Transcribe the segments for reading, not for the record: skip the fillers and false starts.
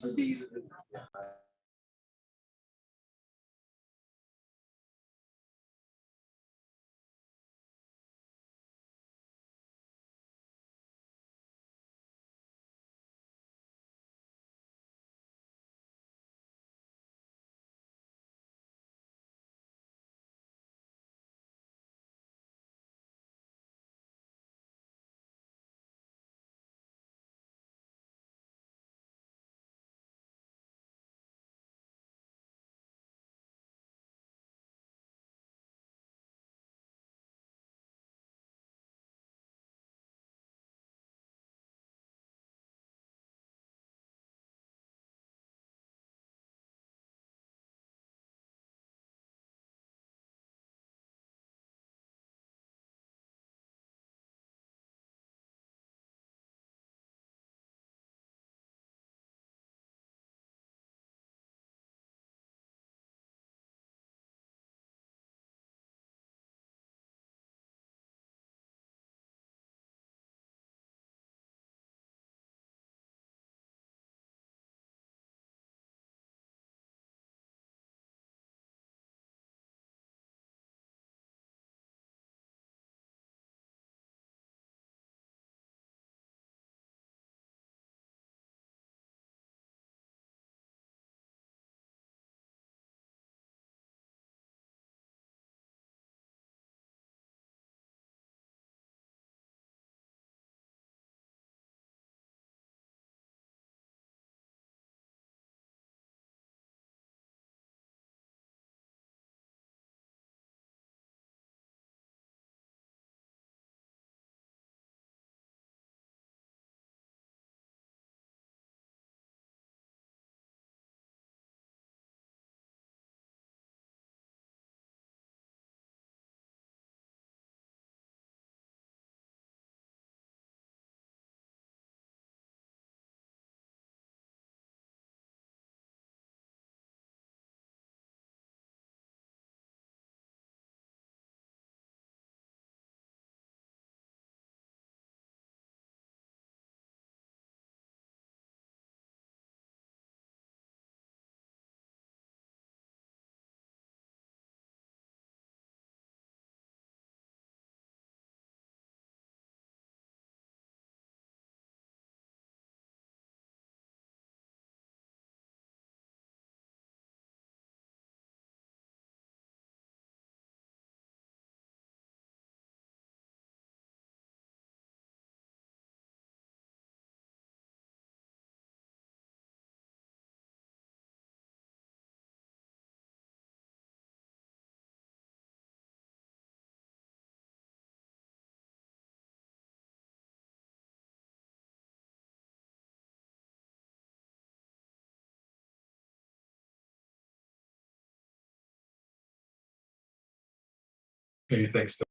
Anything still?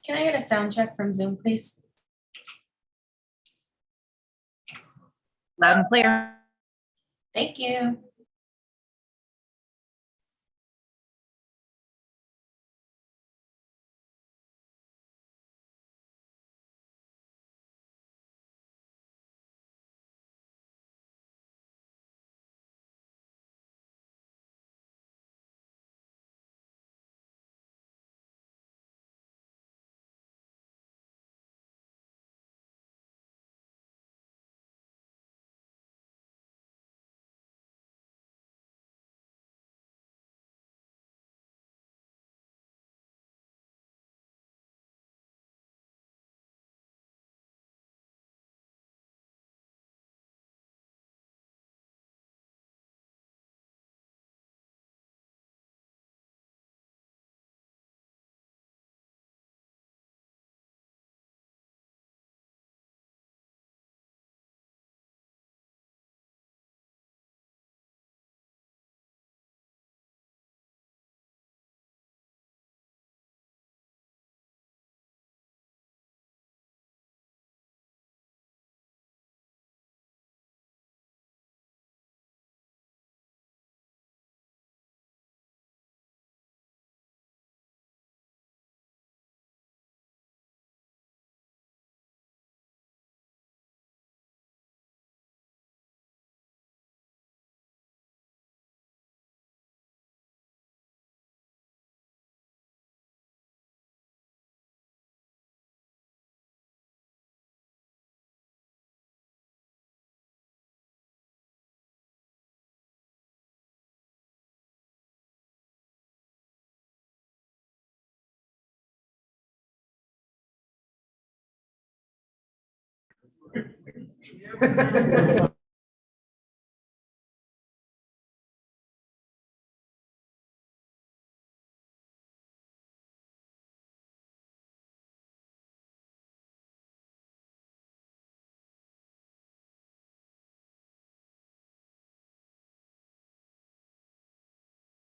Can I get a sound check from Zoom, please? Loud and clear. Thank you.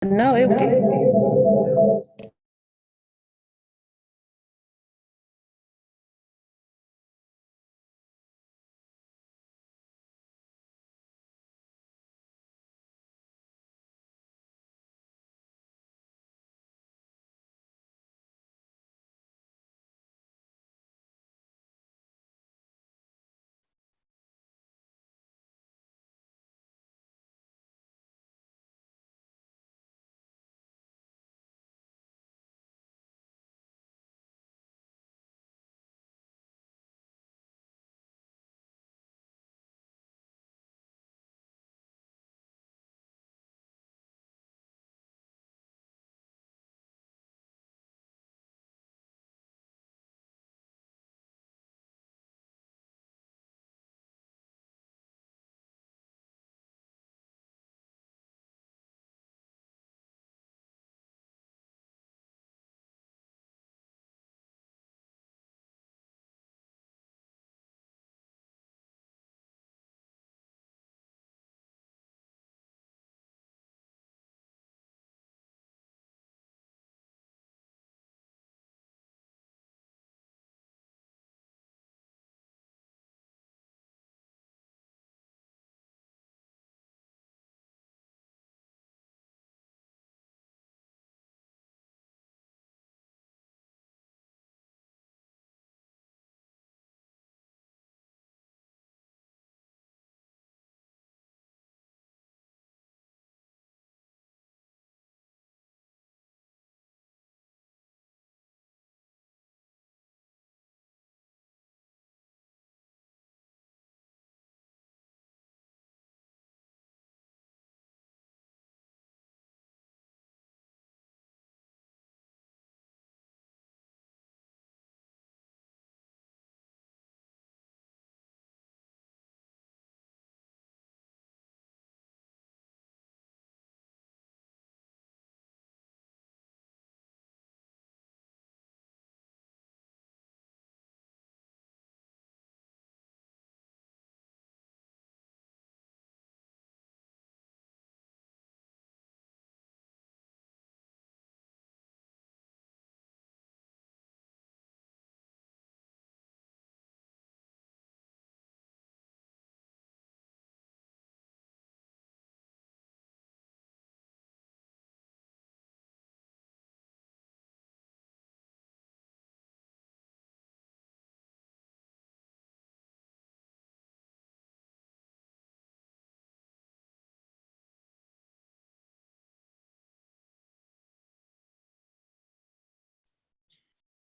No, it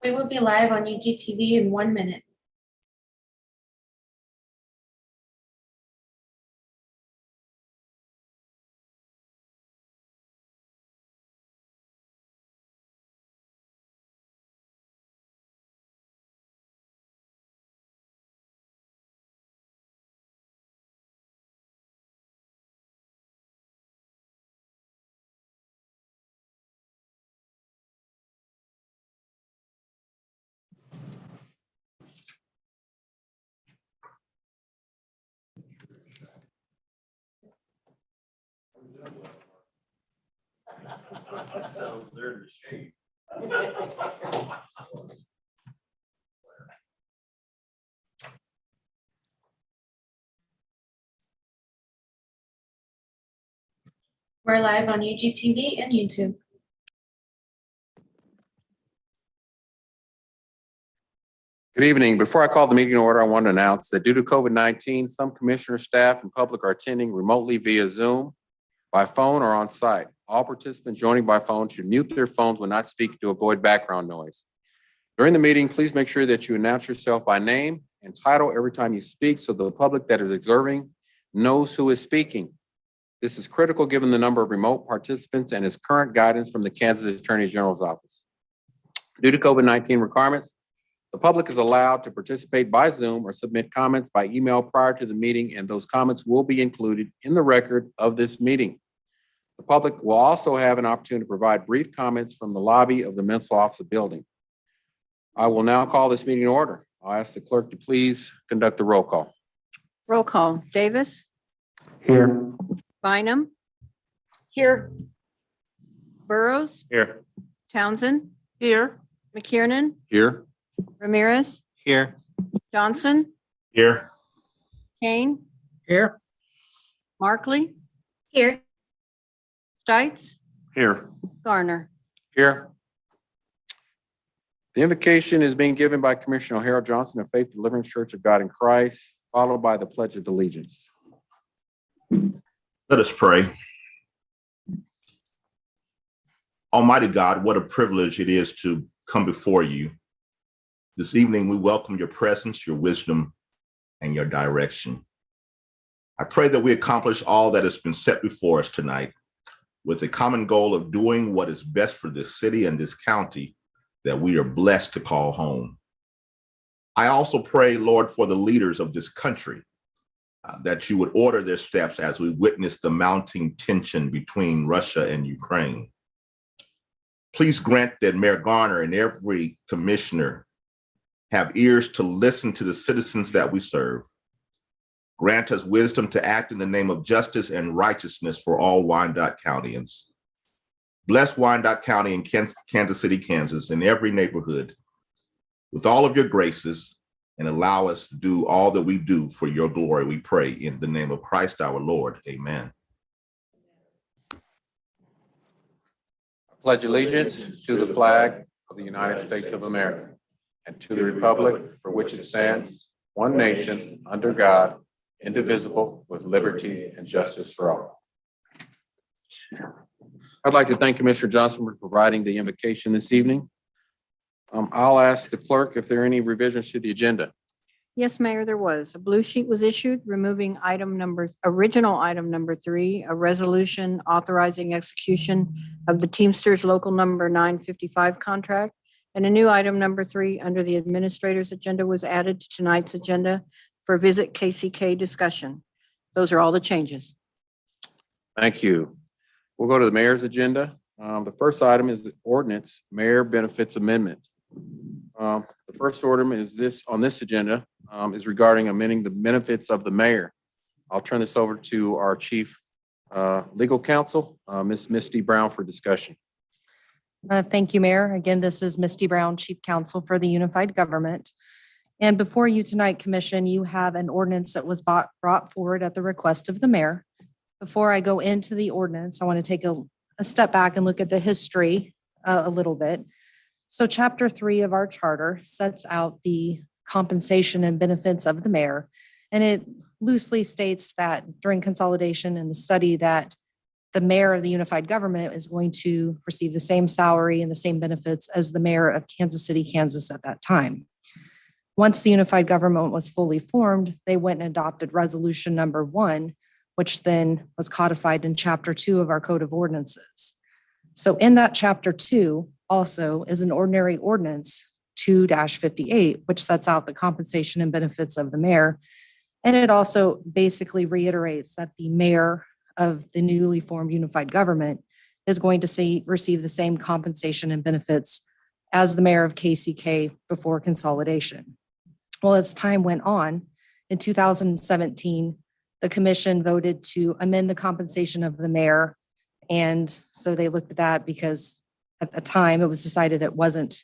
We will be live on UGTV in 1 minute. So they're in the shade. We're live on UGTV and YouTube. Good evening. Before I call the meeting to order, I want to announce that due to COVID-19, some commissioner staff and public are attending remotely via Zoom, by phone, or on site. All participants joining by phone should mute their phones when not speaking to avoid background noise. During the meeting, please make sure that you announce yourself by name and title every time you speak so the public that is observing knows who is speaking. This is critical given the number of remote participants and is current guidance from the Kansas Attorney General's office. Due to COVID-19 requirements, the public is allowed to participate by Zoom or submit comments by email prior to the meeting, and those comments will be included in the record of this meeting. The public will also have an opportunity to provide brief comments from the lobby of the municipal office building. I will now call this meeting to order. I'll ask the clerk to please conduct the roll call. Roll call. Davis, Here. Bynum. Here. Burroughs, Here. Townsend. Here. McKiernan, Here. Ramirez, Here. Johnson, Here. Kane, Here. Markley. Here. Stites, Here. Garner. Here. The invocation is being given by Commissioner Harold Johnson of Faith Deliverance Church of God in Christ, followed by the Pledge of Allegiance. Let us pray. Almighty God, what a privilege it is to come before you. This evening, we welcome your presence, your wisdom, and your direction. I pray that we accomplish all that has been set before us tonight with the common goal of doing what is best for this city and this county that we are blessed to call home. I also pray, Lord, for the leaders of this country, that you would order their steps as we witness the mounting tension between Russia and Ukraine. Please grant that Mayor Garner and every commissioner have ears to listen to the citizens that we serve. Grant us wisdom to act in the name of justice and righteousness for all Wyandotte Countyans. Bless Wyandotte County and Kansas City, Kansas, in every neighborhood with all of your graces, and allow us to do all that we do for your glory, we pray in the name of Christ our Lord. Amen. I pledge allegiance to the flag of the United States of America and to the republic for which it stands, one nation, under God, indivisible, with liberty and justice for all. I'd like to thank Commissioner Johnson for providing the invocation this evening. I'll ask the clerk if there are any revisions to the agenda. Yes, Mayor, there was. A blue sheet was issued removing original item number 3, a resolution authorizing execution of the Teamsters Local Number 955 contract. And a new item number 3 under the administrator's agenda was added to tonight's agenda for visit KCK discussion. Those are all the changes. Thank you. We'll go to the mayor's agenda. The first item is the ordinance mayor benefits amendment. The first order is on this agenda is regarding amending the benefits of the mayor. I'll turn this over to our chief legal counsel, Ms. Misty Brown, for discussion. Thank you, Mayor. Again, this is Misty Brown, Chief Counsel for the Unified Government. And before you tonight, Commission, you have an ordinance that was brought forward at the request of the mayor. Before I go into the ordinance, I want to take a step back and look at the history a little bit. So Chapter 3 of our charter sets out the compensation and benefits of the mayor. And it loosely states that during consolidation and the study that the mayor of the unified government is going to receive the same salary and the same benefits as the mayor of Kansas City, Kansas at that time. Once the unified government was fully formed, they went and adopted resolution number 1, which then was codified in chapter 2 of our code of ordinances. So in that chapter 2 also is an ordinary ordinance 2-58, which sets out the compensation and benefits of the mayor. And it also basically reiterates that the mayor of the newly formed unified government is going to receive the same compensation and benefits as the mayor of KCK before consolidation. Well, as time went on, in 2017, the commission voted to amend the compensation of the mayor. And so they looked at that because at the time it was decided it wasn't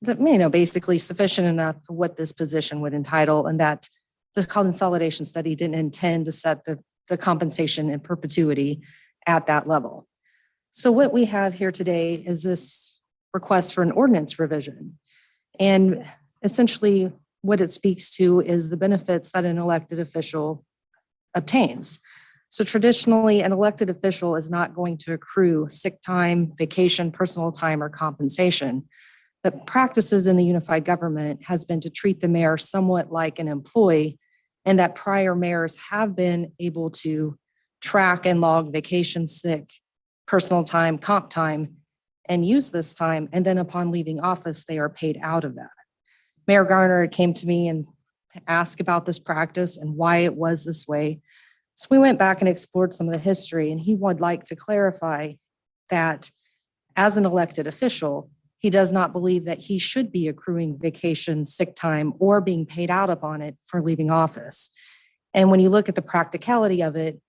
basically sufficient enough for what this position would entitle, and that the consolidation study didn't intend to set the compensation in perpetuity at that level. So what we have here today is this request for an ordinance revision. And essentially what it speaks to is the benefits that an elected official obtains. So traditionally, an elected official is not going to accrue sick time, vacation, personal time, or compensation. But practices in the unified government has been to treat the mayor somewhat like an employee, and that prior mayors have been able to track and log vacation, sick, personal time, comp time, and use this time. And then upon leaving office, they are paid out of that. Mayor Garner came to me and asked about this practice and why it was this way. So we went back and explored some of the history, and he would like to clarify that as an elected official, he does not believe that he should be accruing vacation, sick time, or being paid out upon it for leaving office. And when you look at the practicality of it,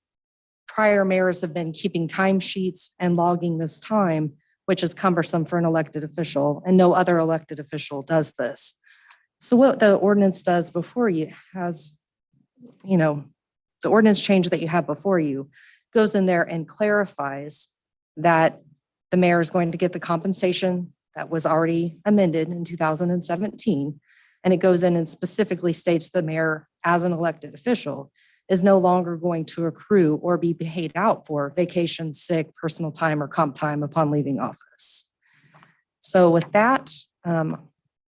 prior mayors have been keeping timesheets and logging this time, which is cumbersome for an elected official, and no other elected official does this. So what the ordinance does before you has, the ordinance change that you have before you goes in there and clarifies that the mayor is going to get the compensation that was already amended in 2017. And it goes in and specifically states the mayor, as an elected official, is no longer going to accrue or be paid out for vacation, sick, personal time, or comp time upon leaving office. So with that,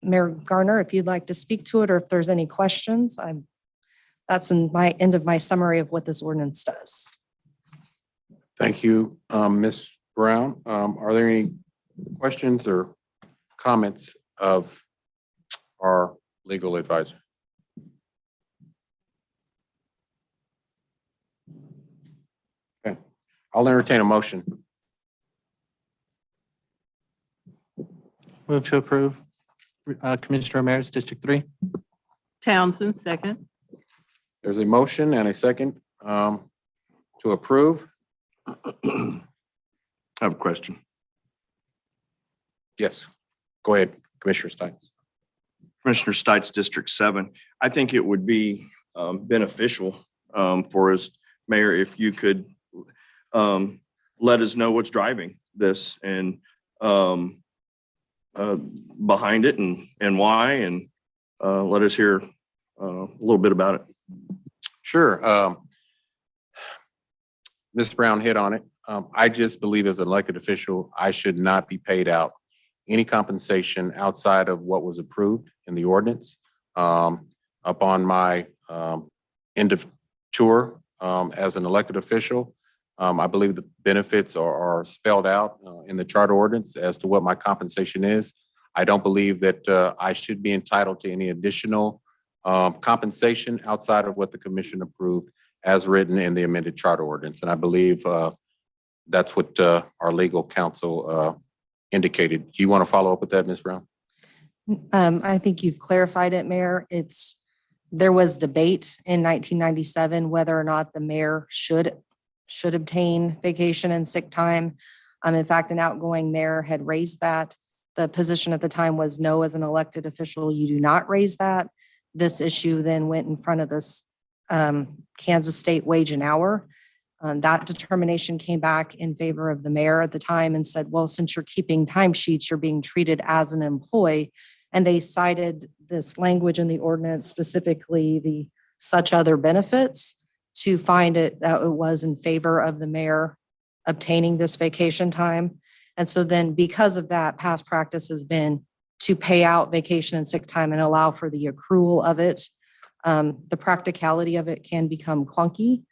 Mayor Garner, if you'd like to speak to it, or if there's any questions, that's in my end of my summary of what this ordinance does. Thank you, Ms. Brown. Are there any questions or comments of our legal advisor? Okay, I'll entertain a motion. Move to approve. Commissioner Ramirez, District 3. Townsend, second. There's a motion and a second to approve. I have a question. Yes, go ahead, Commissioner Stites. Commissioner Stites, District 7. I think it would be beneficial for us, Mayor, if you could let us know what's driving this and behind it and why, and let us hear a little bit about it. Sure. Ms. Brown hit on it. I just believe as an elected official, I should not be paid out any compensation outside of what was approved in the ordinance. Upon my end of tour as an elected official, I believe the benefits are spelled out in the charter ordinance as to what my compensation is. I don't believe that I should be entitled to any additional compensation outside of what the commission approved as written in the amended charter ordinance. And I believe that's what our legal counsel indicated. Do you want to follow up with that, Ms. Brown? I think you've clarified it, Mayor. There was debate in 1997 whether or not the mayor should obtain vacation and sick time. In fact, an outgoing mayor had raised that. The position at the time was no, as an elected official, you do not raise that. This issue then went in front of this Kansas State Wage and Hour. That determination came back in favor of the mayor at the time and said, well, since you're keeping timesheets, you're being treated as an employee. And they cited this language in the ordinance, specifically the such other benefits, to find it that it was in favor of the mayor obtaining this vacation time. And so then because of that, past practice has been to pay out vacation and sick time and allow for the accrual of it. The practicality of it can become clunky.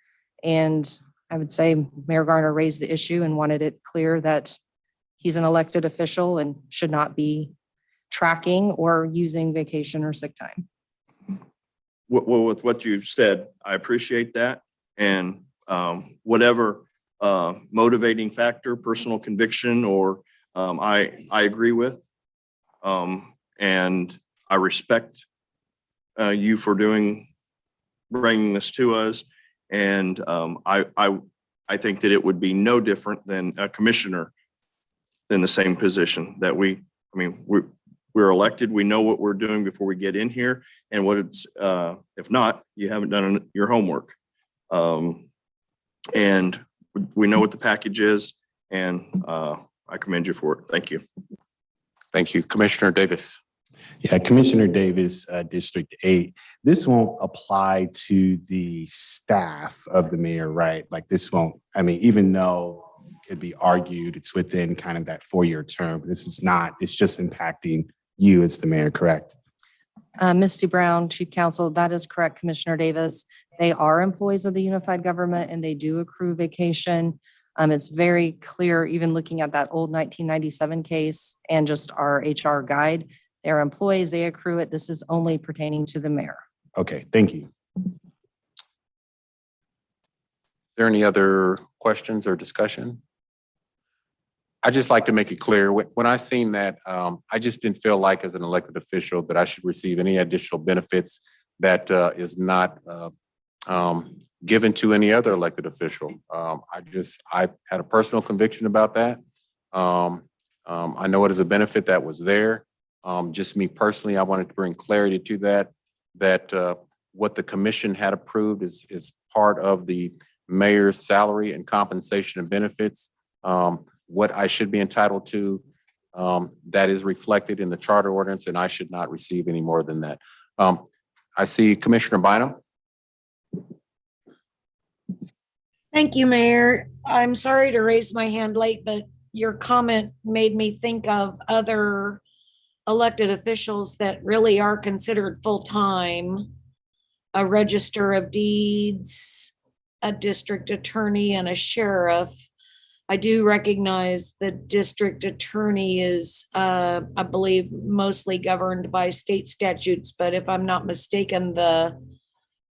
And I would say Mayor Garner raised the issue and wanted it clear that he's an elected official and should not be tracking or using vacation or sick time. Well, with what you've said, I appreciate that. And whatever motivating factor, personal conviction, or I agree with. And I respect you for bringing this to us. And I think that it would be no different than a commissioner in the same position that we're elected. We know what we're doing before we get in here, and what it's, if not, you haven't done your homework. And we know what the package is, and I commend you for it. Thank you. Thank you. Commissioner Davis. Yeah, Commissioner Davis, District 8. This won't apply to the staff of the mayor, right? Like this won't, even though it could be argued it's within kind of that 4-year term, this is not, it's just impacting you as the mayor, correct? Misty Brown, Chief Counsel, that is correct, Commissioner Davis. They are employees of the unified government and they do accrue vacation. It's very clear, even looking at that old 1997 case and just our HR guide, they're employees, they accrue it. This is only pertaining to the mayor. Okay, thank you. There any other questions or discussion? I just like to make it clear, when I seen that, I just didn't feel like as an elected official that I should receive any additional benefits that is not given to any other elected official. I had a personal conviction about that. I know it is a benefit that was there. Just me personally, I wanted to bring clarity to that what the commission had approved is part of the mayor's salary and compensation and benefits. What I should be entitled to, that is reflected in the charter ordinance, and I should not receive any more than that. I see Commissioner Bynum. Thank you, Mayor. I'm sorry to raise my hand late, but your comment made me think of other elected officials that really are considered full-time. A register of deeds, a district attorney, and a sheriff. I do recognize the district attorney is, I believe, mostly governed by state statutes, but if I'm not mistaken, the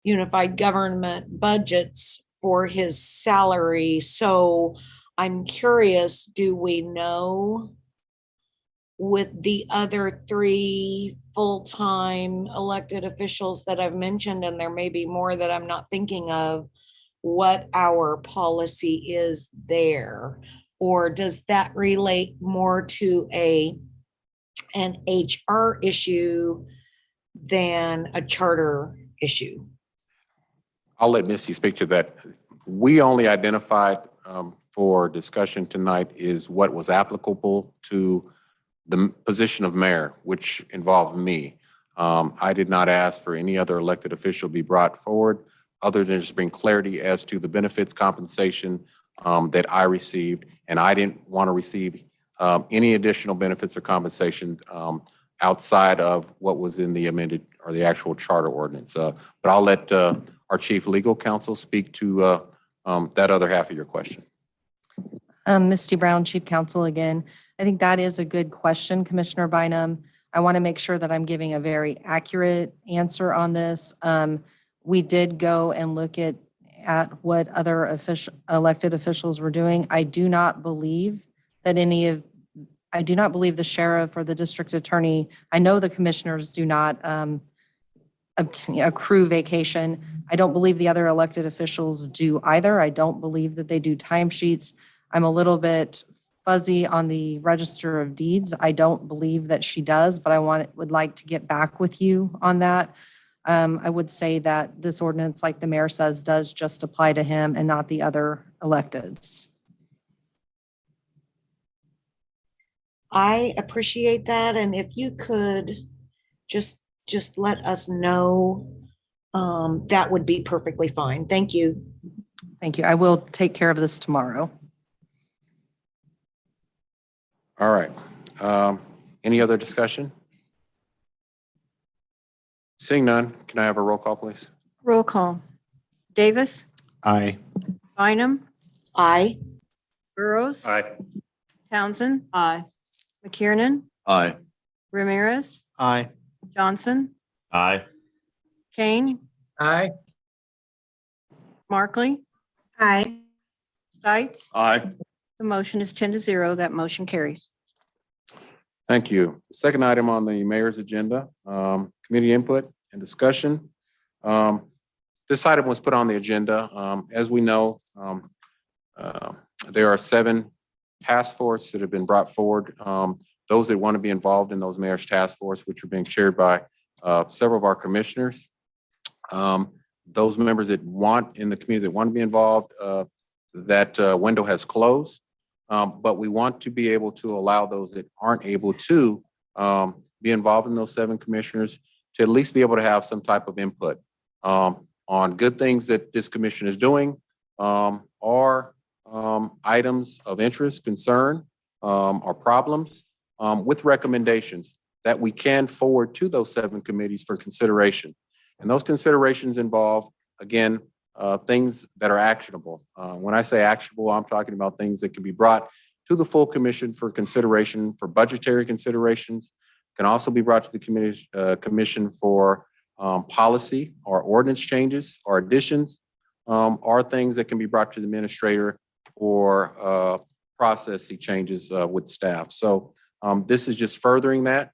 unified government budgets for his salary. So I'm curious, do we know with the other 3 full-time elected officials that I've mentioned, and there may be more that I'm not thinking of, what our policy is there? Or does that relate more to an HR issue than a charter issue? I'll let Missy speak to that. We only identified for discussion tonight is what was applicable to the position of mayor, which involved me. I did not ask for any other elected official be brought forward other than just bring clarity as to the benefits compensation that I received. And I didn't want to receive any additional benefits or compensation outside of what was in the amended or the actual charter ordinance. But I'll let our chief legal counsel speak to that other half of your question. Misty Brown, Chief Counsel again. I think that is a good question, Commissioner Bynum. I want to make sure that I'm giving a very accurate answer on this. We did go and look at what other elected officials were doing. I do not believe the sheriff or the district attorney, I know the commissioners do not accrue vacation. I don't believe the other elected officials do either. I don't believe that they do timesheets. I'm a little bit fuzzy on the register of deeds. I don't believe that she does, but I would like to get back with you on that. I would say that this ordinance, like the mayor says, does just apply to him and not the other electeds. I appreciate that. And if you could just let us know that would be perfectly fine. Thank you. Thank you. I will take care of this tomorrow. All right. Any other discussion? Seeing none, can I have a roll call, please? Roll call. Davis, Aye. Bynum, Aye. Burroughs, Aye. Townsend, Aye. McKiernan, Aye. Ramirez, Aye. Johnson, Aye. Kane, Aye. Markley, Aye. Stites. Aye. The motion is 10-0. That motion carries. Thank you. Second item on the mayor's agenda, community input and discussion. This item was put on the agenda. As we know, there are 7 task force that have been brought forward. Those that want to be involved in those mayor's task force, which are being chaired by several of our commissioners. Those members that want in the community that want to be involved, that window has closed. But we want to be able to allow those that aren't able to be involved in those 7 commissioners to at least be able to have some type of input on good things that this commission is doing, or items of interest, concern, or problems, with recommendations that we can forward to those 7 committees for consideration. And those considerations involve, again, things that are actionable. When I say actionable, I'm talking about things that can be brought to the full commission for consideration, for budgetary considerations, can also be brought to the commission for policy or ordinance changes or additions, or things that can be brought to the administrator for processing changes with staff. So this is just furthering that.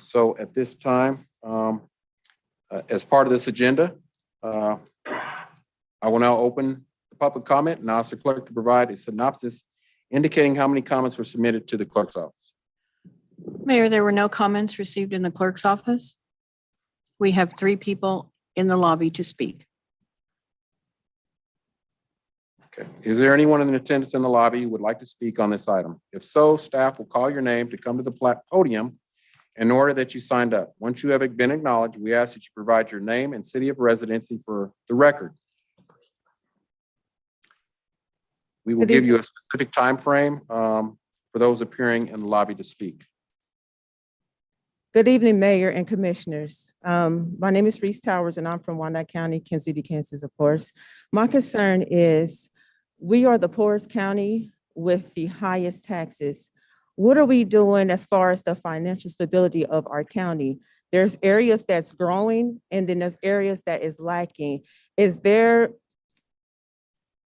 So at this time, as part of this agenda, I will now open the public comment and ask the clerk to provide a synopsis indicating how many comments were submitted to the clerk's office. Mayor, there were no comments received in the clerk's office. We have 3 people in the lobby to speak. Okay. Is there anyone in attendance in the lobby who would like to speak on this item? If so, staff will call your name to come to the podium in order that you signed up. Once you have been acknowledged, we ask that you provide your name and city of residency for the record. We will give you a specific time frame for those appearing in the lobby to speak. Good evening, Mayor and Commissioners. My name is Reese Towers, and I'm from Wyandotte County, Kansas City, Kansas, of course. My concern is we are the poorest county with the highest taxes. What are we doing as far as the financial stability of our county? There's areas that's growing, and then there's areas that is lacking. Is there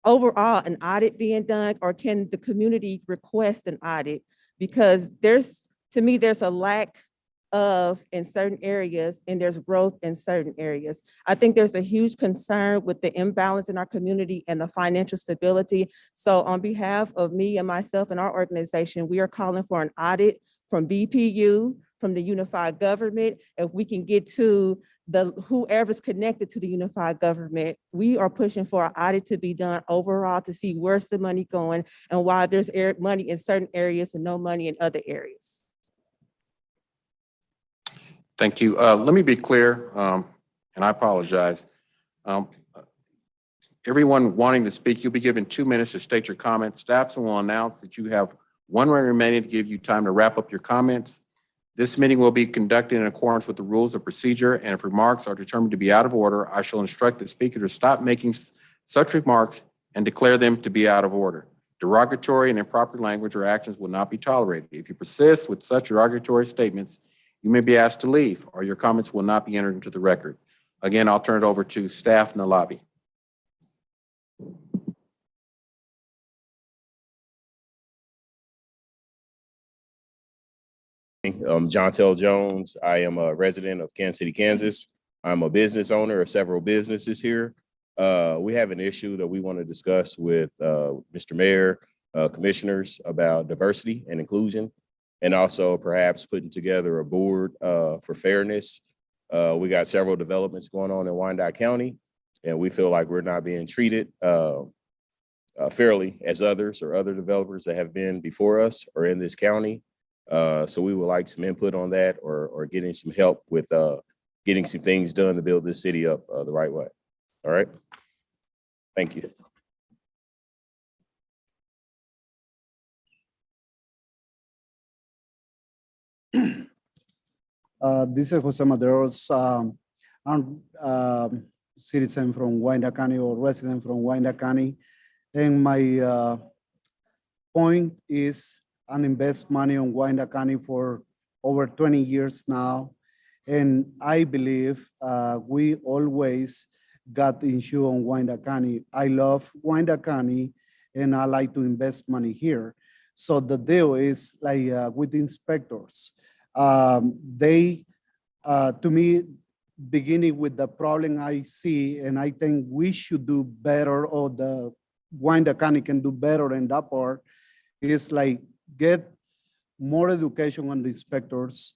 overall an audit being done, or can the community request an audit? Because to me, there's a lack of in certain areas and there's growth in certain areas. I think there's a huge concern with the imbalance in our community and the financial stability. So on behalf of me and myself and our organization, we are calling for an audit from BPU, from the unified government. If we can get to whoever's connected to the unified government, we are pushing for an audit to be done overall to see where's the money going and why there's money in certain areas and no money in other areas. Thank you. Let me be clear, and I apologize. Everyone wanting to speak, you'll be given 2 minutes to state your comments. Staff will announce that you have 1 minute remaining to give you time to wrap up your comments. This meeting will be conducted in accordance with the rules of procedure, and if remarks are determined to be out of order, I shall instruct the speaker to stop making such remarks and declare them to be out of order. Derogatory and improper language or actions will not be tolerated. If you persist with such derogatory statements, you may be asked to leave, or your comments will not be entered into the record. Again, I'll turn it over to staff in the lobby. I'm John Tell Jones. I am a resident of Kansas City, Kansas. I'm a business owner of several businesses here. We have an issue that we want to discuss with Mr. Mayor, commissioners about diversity and inclusion, and also perhaps putting together a board for fairness. We got several developments going on in Wyandotte County, and we feel like we're not being treated fairly as others or other developers that have been before us or in this county. So we would like some input on that, or getting some help with getting some things done to build this city up the right way. All right. Thank you. This is Jose Maderos. I'm citizen from Wyandotte County or resident from Wyandotte County. And my point is I invest money on Wyandotte County for over 20 years now. And I believe we always got insured on Wyandotte County. I love Wyandotte County and I like to invest money here. So the deal is like with inspectors. They, to me, beginning with the problem I see, and I think we should do better, or the Wyandotte County can do better in that part, is like get more education on the inspectors.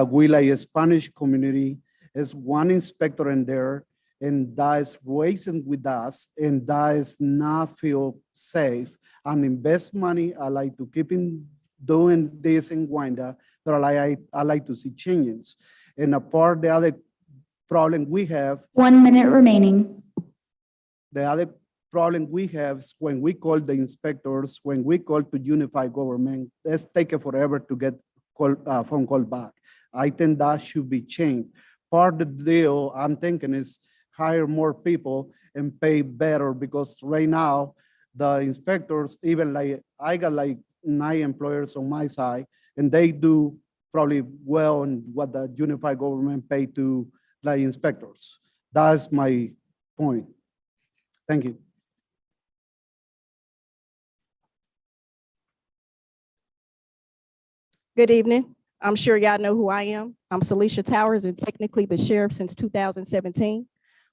We like a Spanish community, is one inspector in there, and that is raising with us, and that is not feel safe. And invest money, I like to keep in doing this in Wyandotte, but I like to see changes. And apart the other problem we have. 1 minute remaining. The other problem we have is when we call the inspectors, when we call to unify government, it's taken forever to get phone call back. I think that should be changed. Part of the deal I'm thinking is hire more people and pay better, because right now the inspectors, even like I got like 9 employers on my side, and they do probably well on what the unified government pay to the inspectors. That's my point. Thank you. Good evening. I'm sure y'all know who I am. I'm Celicia Towers, and technically the sheriff since 2017.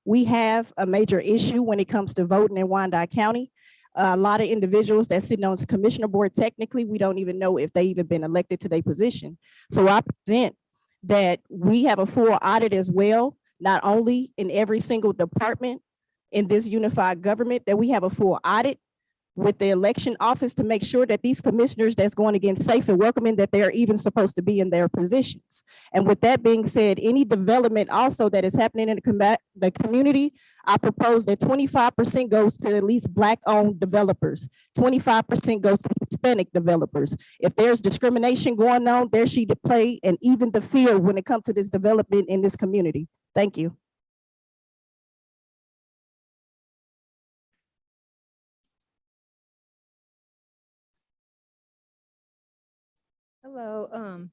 We have a major issue when it comes to voting in Wyandotte County. A lot of individuals that sit on the commissioner board, technically, we don't even know if they even been elected to their position. So I present that we have a full audit as well, not only in every single department in this unified government, that we have a full audit with the election office to make sure that these commissioners that's going against safe and welcoming, that they're even supposed to be in their positions. And with that being said, any development also that is happening in the community, I propose that 25% goes to at least Black-owned developers, 25% goes to Hispanic developers. If there's discrimination going on, there should play and even the field when it comes to this development in this community. Thank you. Hello,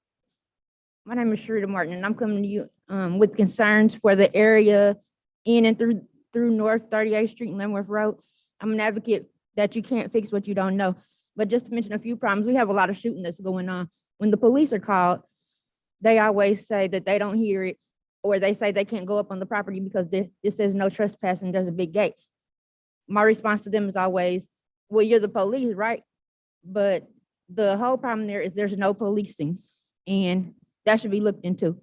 my name is Sharita Martin, and I'm coming to you with concerns for the area in and through North 38th Street and Leavenworth Road. I'm an advocate that you can't fix what you don't know. But just to mention a few problems, we have a lot of shooting that's going on. When the police are called, they always say that they don't hear it, or they say they can't go up on the property because it says no trespassing, there's a big gate. My response to them is always, well, you're the police, right? But the whole problem there is there's no policing, and that should be looked into.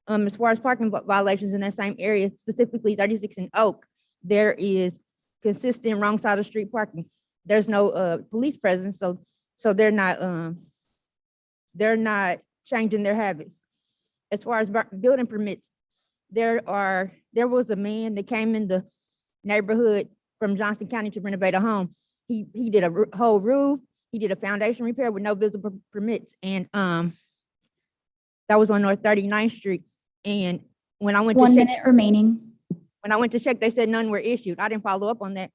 As far as parking violations in that same area, specifically 36 and Oak, there is consistent wrong side of street parking. There's no police presence, so they're not changing their habits. As far as building permits, there was a man that came in the neighborhood from Johnson County to renovate a home. He did a whole roof. He did a foundation repair with no visible permits, and that was on North 39th Street. And when I went to 1 check, minute remaining. when I went to check, they said none were issued. I didn't follow up on that.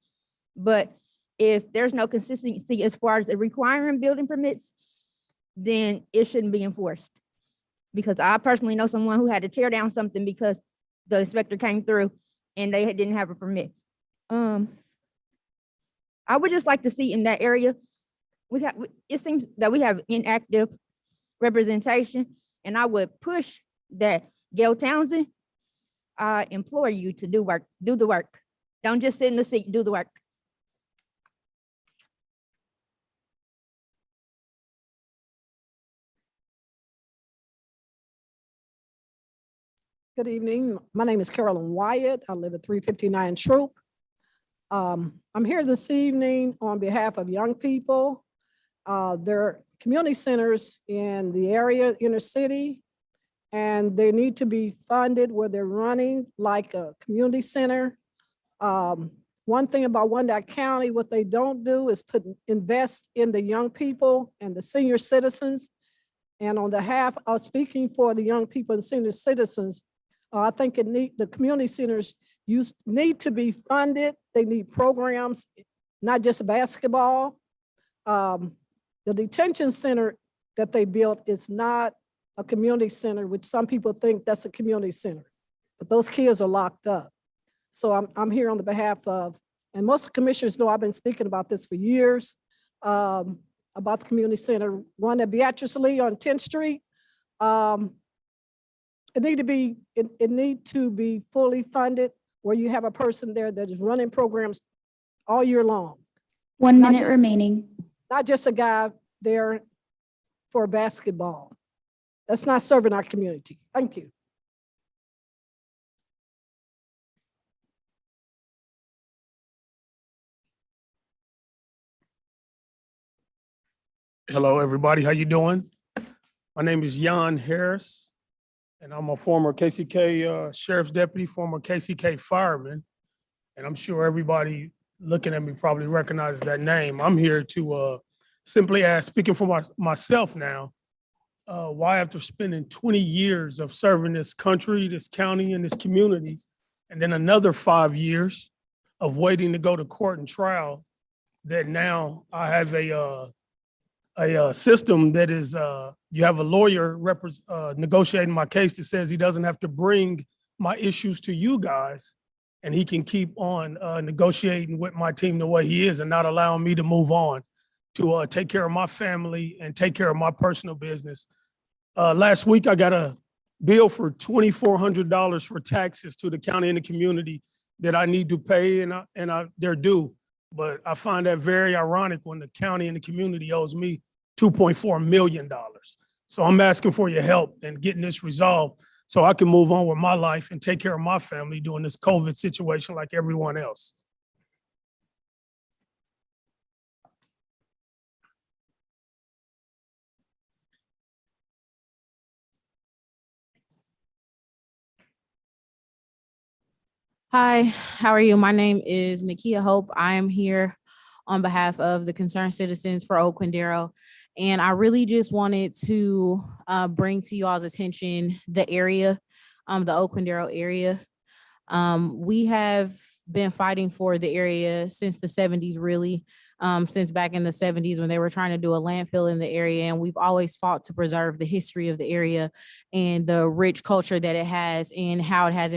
But if there's no consistency as far as requiring building permits, then it shouldn't be enforced. Because I personally know someone who had to tear down something because the inspector came through and they didn't have a permit. I would just like to see in that area, it seems that we have inactive representation, and I would push that Gayle Townsend, I implore you to do the work. Don't just sit in the seat, do the work. Good evening. My name is Carolyn Wyatt. I live at 359 Troop. I'm here this evening on behalf of young people. There are community centers in the area, inner city, and they need to be funded where they're running like a community center. One thing about Wyandotte County, what they don't do is invest in the young people and the senior citizens. And on behalf of speaking for the young people and senior citizens, I think the community centers need to be funded. They need programs, not just basketball. The detention center that they built is not a community center, which some people think that's a community center, but those kids are locked up. So I'm here on the behalf of, and most commissioners know I've been speaking about this for years, about the community center, one at Beatrice Lee on 10th Street. It need to be fully funded where you have a person there that is running programs all year long. 1 minute remaining. Not just a guy there for basketball. That's not serving our community. Thank you. Hello, everybody. How you doing? My name is Jan Harris, and I'm a former KCK sheriff's deputy, former KCK fireman, and I'm sure everybody looking at me probably recognizes that name. I'm here to simply ask, speaking for myself now, why after spending 20 years of serving this country, this county, and this community, and then another 5 years of waiting to go to court and trial, that now I have a system that is, you have a lawyer negotiating my case that says he doesn't have to bring my issues to you guys, and he can keep on negotiating with my team the way he is and not allowing me to move on to take care of my family and take care of my personal business. Last week, I got a bill for $2,400 for taxes to the county and the community that I need to pay, and they're due. But I find that very ironic when the county and the community owes me $2.4 million. So I'm asking for your help in getting this resolved so I can move on with my life and take care of my family during this COVID situation like everyone else. Hi, how are you? My name is Nakia Hope. I am here on behalf of the concerned citizens for Oak Quindaro. And I really just wanted to bring to you all's attention the area, the Oak Quindaro area. We have been fighting for the area since the 70s, really, since back in the 70s when they were trying to do a landfill in the area. And we've always fought to preserve the history of the area and the rich culture that it has and how it has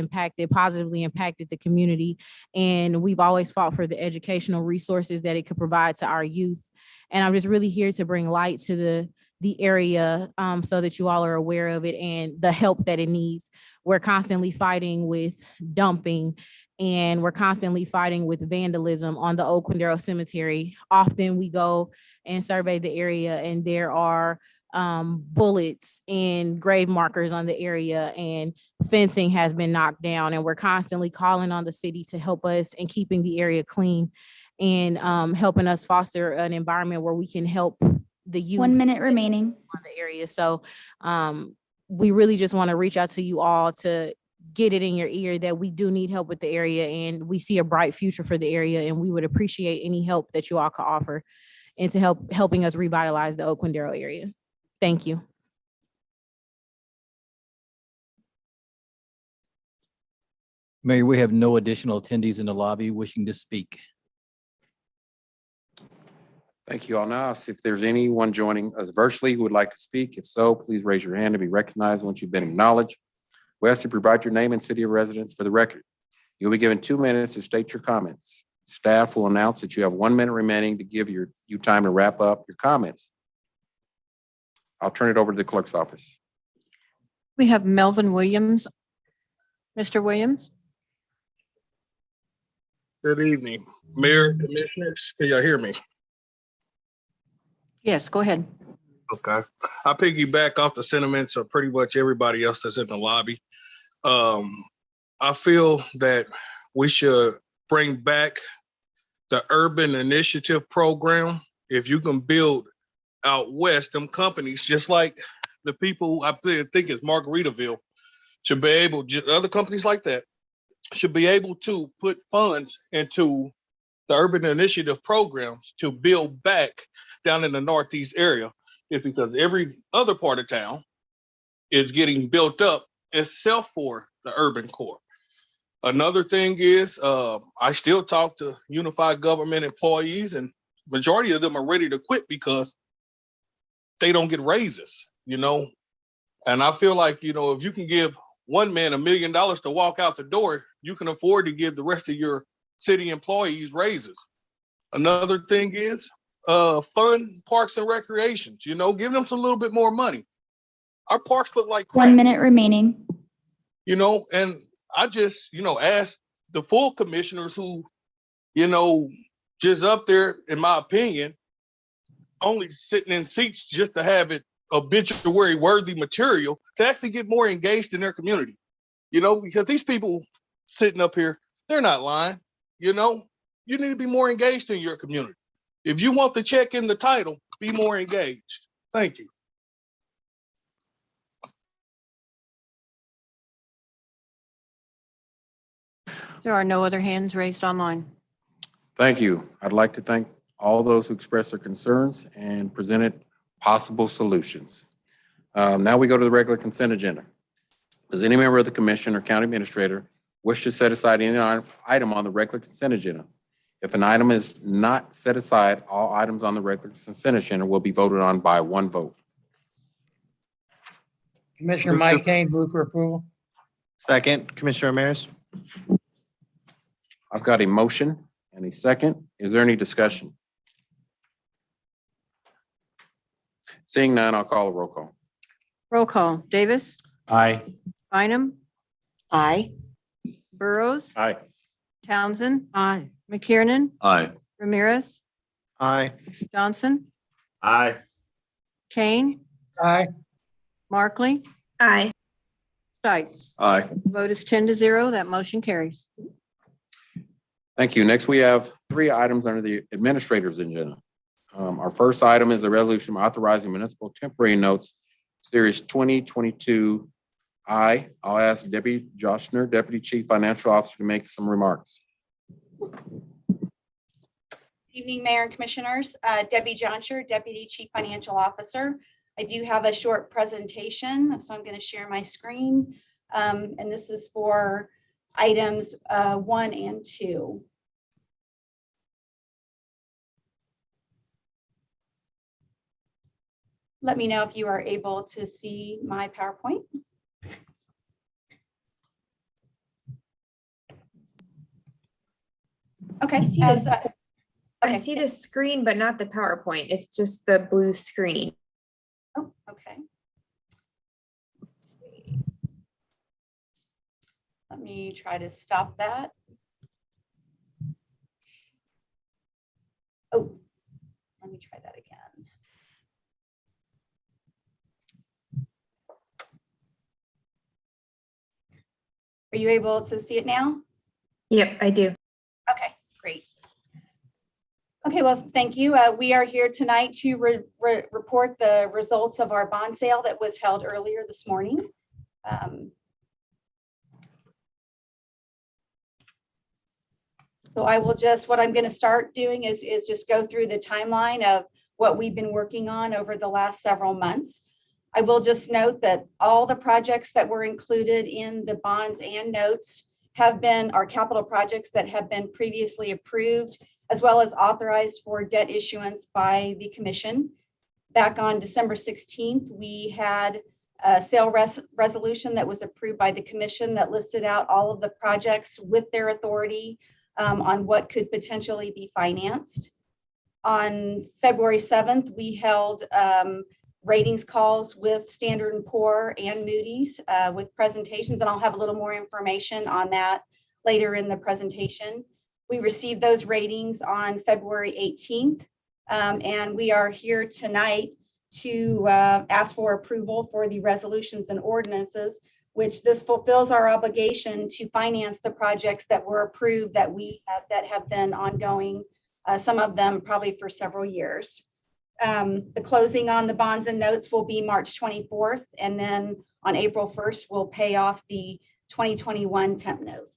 positively impacted the community. And we've always fought for the educational resources that it could provide to our youth. And I'm just really here to bring light to the area so that you all are aware of it and the help that it needs. We're constantly fighting with dumping, and we're constantly fighting with vandalism on the Oak Quindaro Cemetery. Often we go and survey the area and there are bullets and grave markers on the area, and fencing has been knocked down, and we're constantly calling on the city to help us in keeping the area clean and helping us foster an environment where we can help the youth. 1 minute remaining on the area. So we really just want to reach out to you all to get it in your ear that we do need help with the area, and we see a bright future for the area, and we would appreciate any help that you all could offer into helping us revitalize the Oak Quindaro area. Thank you. Mayor, we have no additional attendees in the lobby wishing to speak. Thank you all. Now, see if there's anyone joining us virtually who would like to speak. If so, please raise your hand to be recognized once you've been acknowledged. We ask you to provide your name and city of residence for the record. You'll be given 2 minutes to state your comments. Staff will announce that you have 1 minute remaining to give you time to wrap up your comments. I'll turn it over to the clerk's office. We have Melvin Williams. Mr. Williams? Good evening, Mayor, Commissioners. Can y'all hear me? Yes, go ahead. Okay. I piggyback off the sentiments of pretty much everybody else that's in the lobby. I feel that we should bring back the Urban Initiative Program. If you can build out west, them companies, just like the people, I think it's Margaritaville, should be able, other companies like that, should be able to put funds into the urban initiative programs to build back down in the Northeast area. It's because every other part of town is getting built up except for the urban core. Another thing is, I still talk to unified government employees, and majority of them are ready to quit because they don't get raises, And I feel like, if you can give one man $1 million to walk out the door, you can afford to give the rest of your city employees raises. Another thing is fund parks and recreations, give them some little bit more money. Our parks look like crap. 1 minute remaining. And I just, asked the full commissioners who, just up there, in my opinion, only sitting in seats just to have it obituary worthy material, to actually get more engaged in their community, because these people sitting up here, they're not lying, you need to be more engaged in your community. If you want the check in the title, be more engaged. Thank you. There are no other hands raised online. Thank you. I'd like to thank all those who expressed their concerns and presented possible solutions. Now we go to the regular consent agenda. Does any member of the commission or county administrator wish to set aside any item on the regular consent agenda? If an item is not set aside, all items on the regular consent agenda will be voted on by one vote. Commissioner Mike Kane, move for approval. Second, Commissioner Ramirez. I've got a motion and a second. Is there any discussion? Seeing none, I'll call a roll call. Roll call. Davis. Aye. Bynum. Aye. Burroughs. Aye. Townsend. Aye. McKiernan. Aye. Ramirez. Aye. Johnson. Aye. Kane. Aye. Markley. Aye. Stites. Aye. Vote is 10-0. That motion carries. Thank you. Next, we have 3 items under the administrator's agenda. Our first item is a resolution authorizing municipal temporary notes, Series 2022I. I'll ask Debbie Joshner, Deputy Chief Financial Officer, to make some remarks. Evening, Mayor and Commissioners. Debbie Johnshire, Deputy Chief Financial Officer. I do have a short presentation, so I'm going to share my screen. And this is for items 1 and 2. Let me know if you are able to see my PowerPoint. Okay. I see the screen, but not the PowerPoint. It's just the blue screen. Oh, okay. Let's see. Let me try to stop that. Oh, let me try that again. Are you able to see it now? Yep, I do. Okay, great. Okay, well, thank you. We are here tonight to report the results of our bond sale that was held earlier this morning. So I will just, what I'm going to start doing is just go through the timeline of what we've been working on over the last several months. I will just note that all the projects that were included in the bonds and notes have been our capital projects that have been previously approved, as well as authorized for debt issuance by the commission. Back on December 16th, we had a sale resolution that was approved by the commission that listed out all of the projects with their authority on what could potentially be financed. On February 7th, we held ratings calls with Standard & Poor and Moody's with presentations, and I'll have a little more information on that later in the presentation. We received those ratings on February 18th, and we are here tonight to ask for approval for the resolutions and ordinances, which this fulfills our obligation to finance the projects that were approved that have been ongoing, some of them probably for several years. The closing on the bonds and notes will be March 24th, and then on April 1st, we'll pay off the 2021 temp note.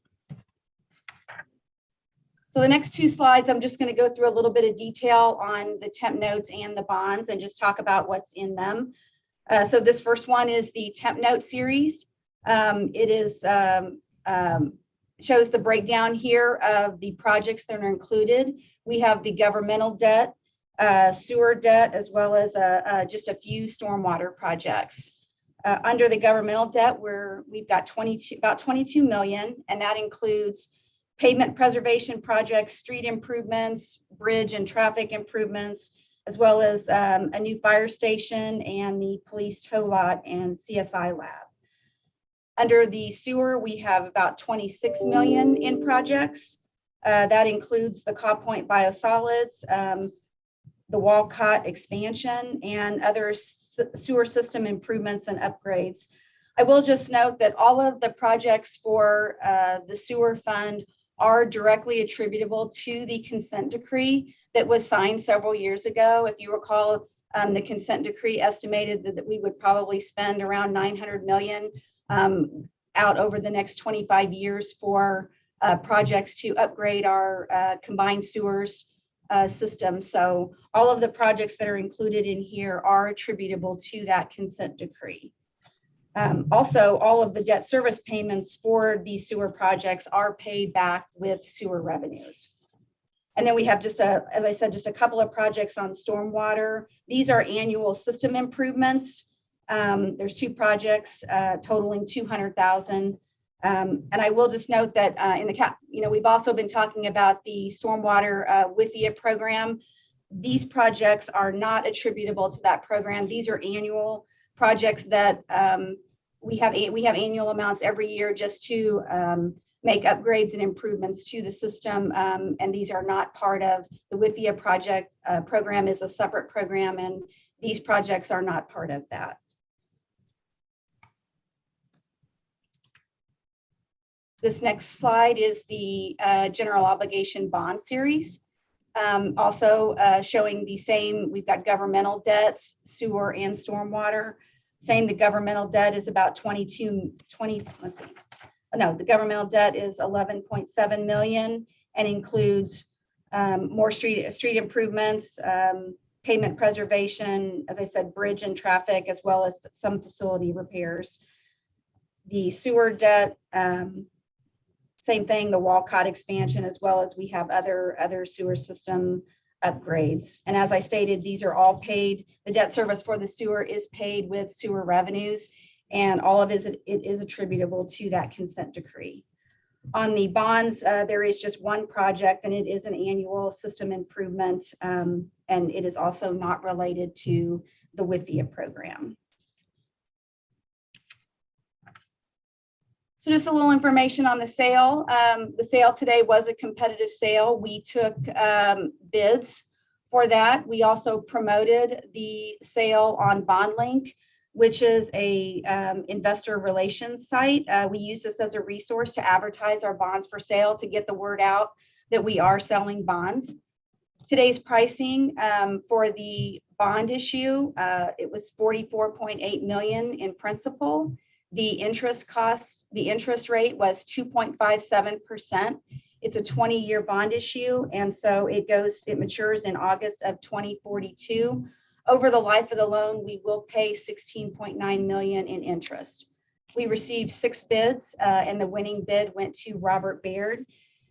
So the next two slides, I'm just going to go through a little bit of detail on the temp notes and the bonds and just talk about what's in them. So this first one is the temp note series. It is shows the breakdown here of the projects that are included. We have the governmental debt, sewer debt, as well as just a few stormwater projects. Under the governmental debt, we've got about 22 million, and that includes pavement preservation projects, street improvements, bridge and traffic improvements, as well as a new fire station and the police tow lot and CSI lab. Under the sewer, we have about 26 million in projects. That includes the Caw Point biosolids, the Walcott expansion, and other sewer system improvements and upgrades. I will just note that all of the projects for the sewer fund are directly attributable to the consent decree that was signed several years ago. If you recall, the consent decree estimated that we would probably spend around 900 million out over the next 25 years for projects to upgrade our combined sewers system. So all of the projects that are included in here are attributable to that consent decree. Also, all of the debt service payments for these sewer projects are paid back with sewer revenues. And then we have just as I said, just a couple of projects on stormwater. These are annual system improvements. There's two projects totaling 200,000. And I will just note that we've also been talking about the stormwater WIFIA program. These projects are not attributable to that program. These are annual projects that we have annual amounts every year just to make upgrades and improvements to the system. And these are not part of the WIFIA project. Program is a separate program, and these projects are not part of that. This next slide is the general obligation bond series. Also showing the same, we've got governmental debts, sewer and stormwater. Same, the governmental debt is about the governmental debt is 11.7 million and includes more street improvements, pavement preservation, as I said, bridge and traffic, as well as some facility repairs. The sewer debt, same thing, the Walcott expansion, as well as we have other sewer system upgrades. And as I stated, these are all paid. The debt service for the sewer is paid with sewer revenues, and all of it is attributable to that consent decree. On the bonds, there is just one project, and it is an annual system improvement, and it is also not related to the WIFIA program. So just a little information on the sale. The sale today was a competitive sale. We took bids for that. We also promoted the sale on BondLink, which is a investor relations site. We use this as a resource to advertise our bonds for sale, to get the word out that we are selling bonds. Today's pricing for the bond issue, it was 44.8 million in principal. The interest rate was 2.57%. It's a 20-year bond issue, and so it matures in August of 2042. Over the life of the loan, we will pay 16.9 million in interest. We received 6 bids, and the winning bid went to Robert Baird.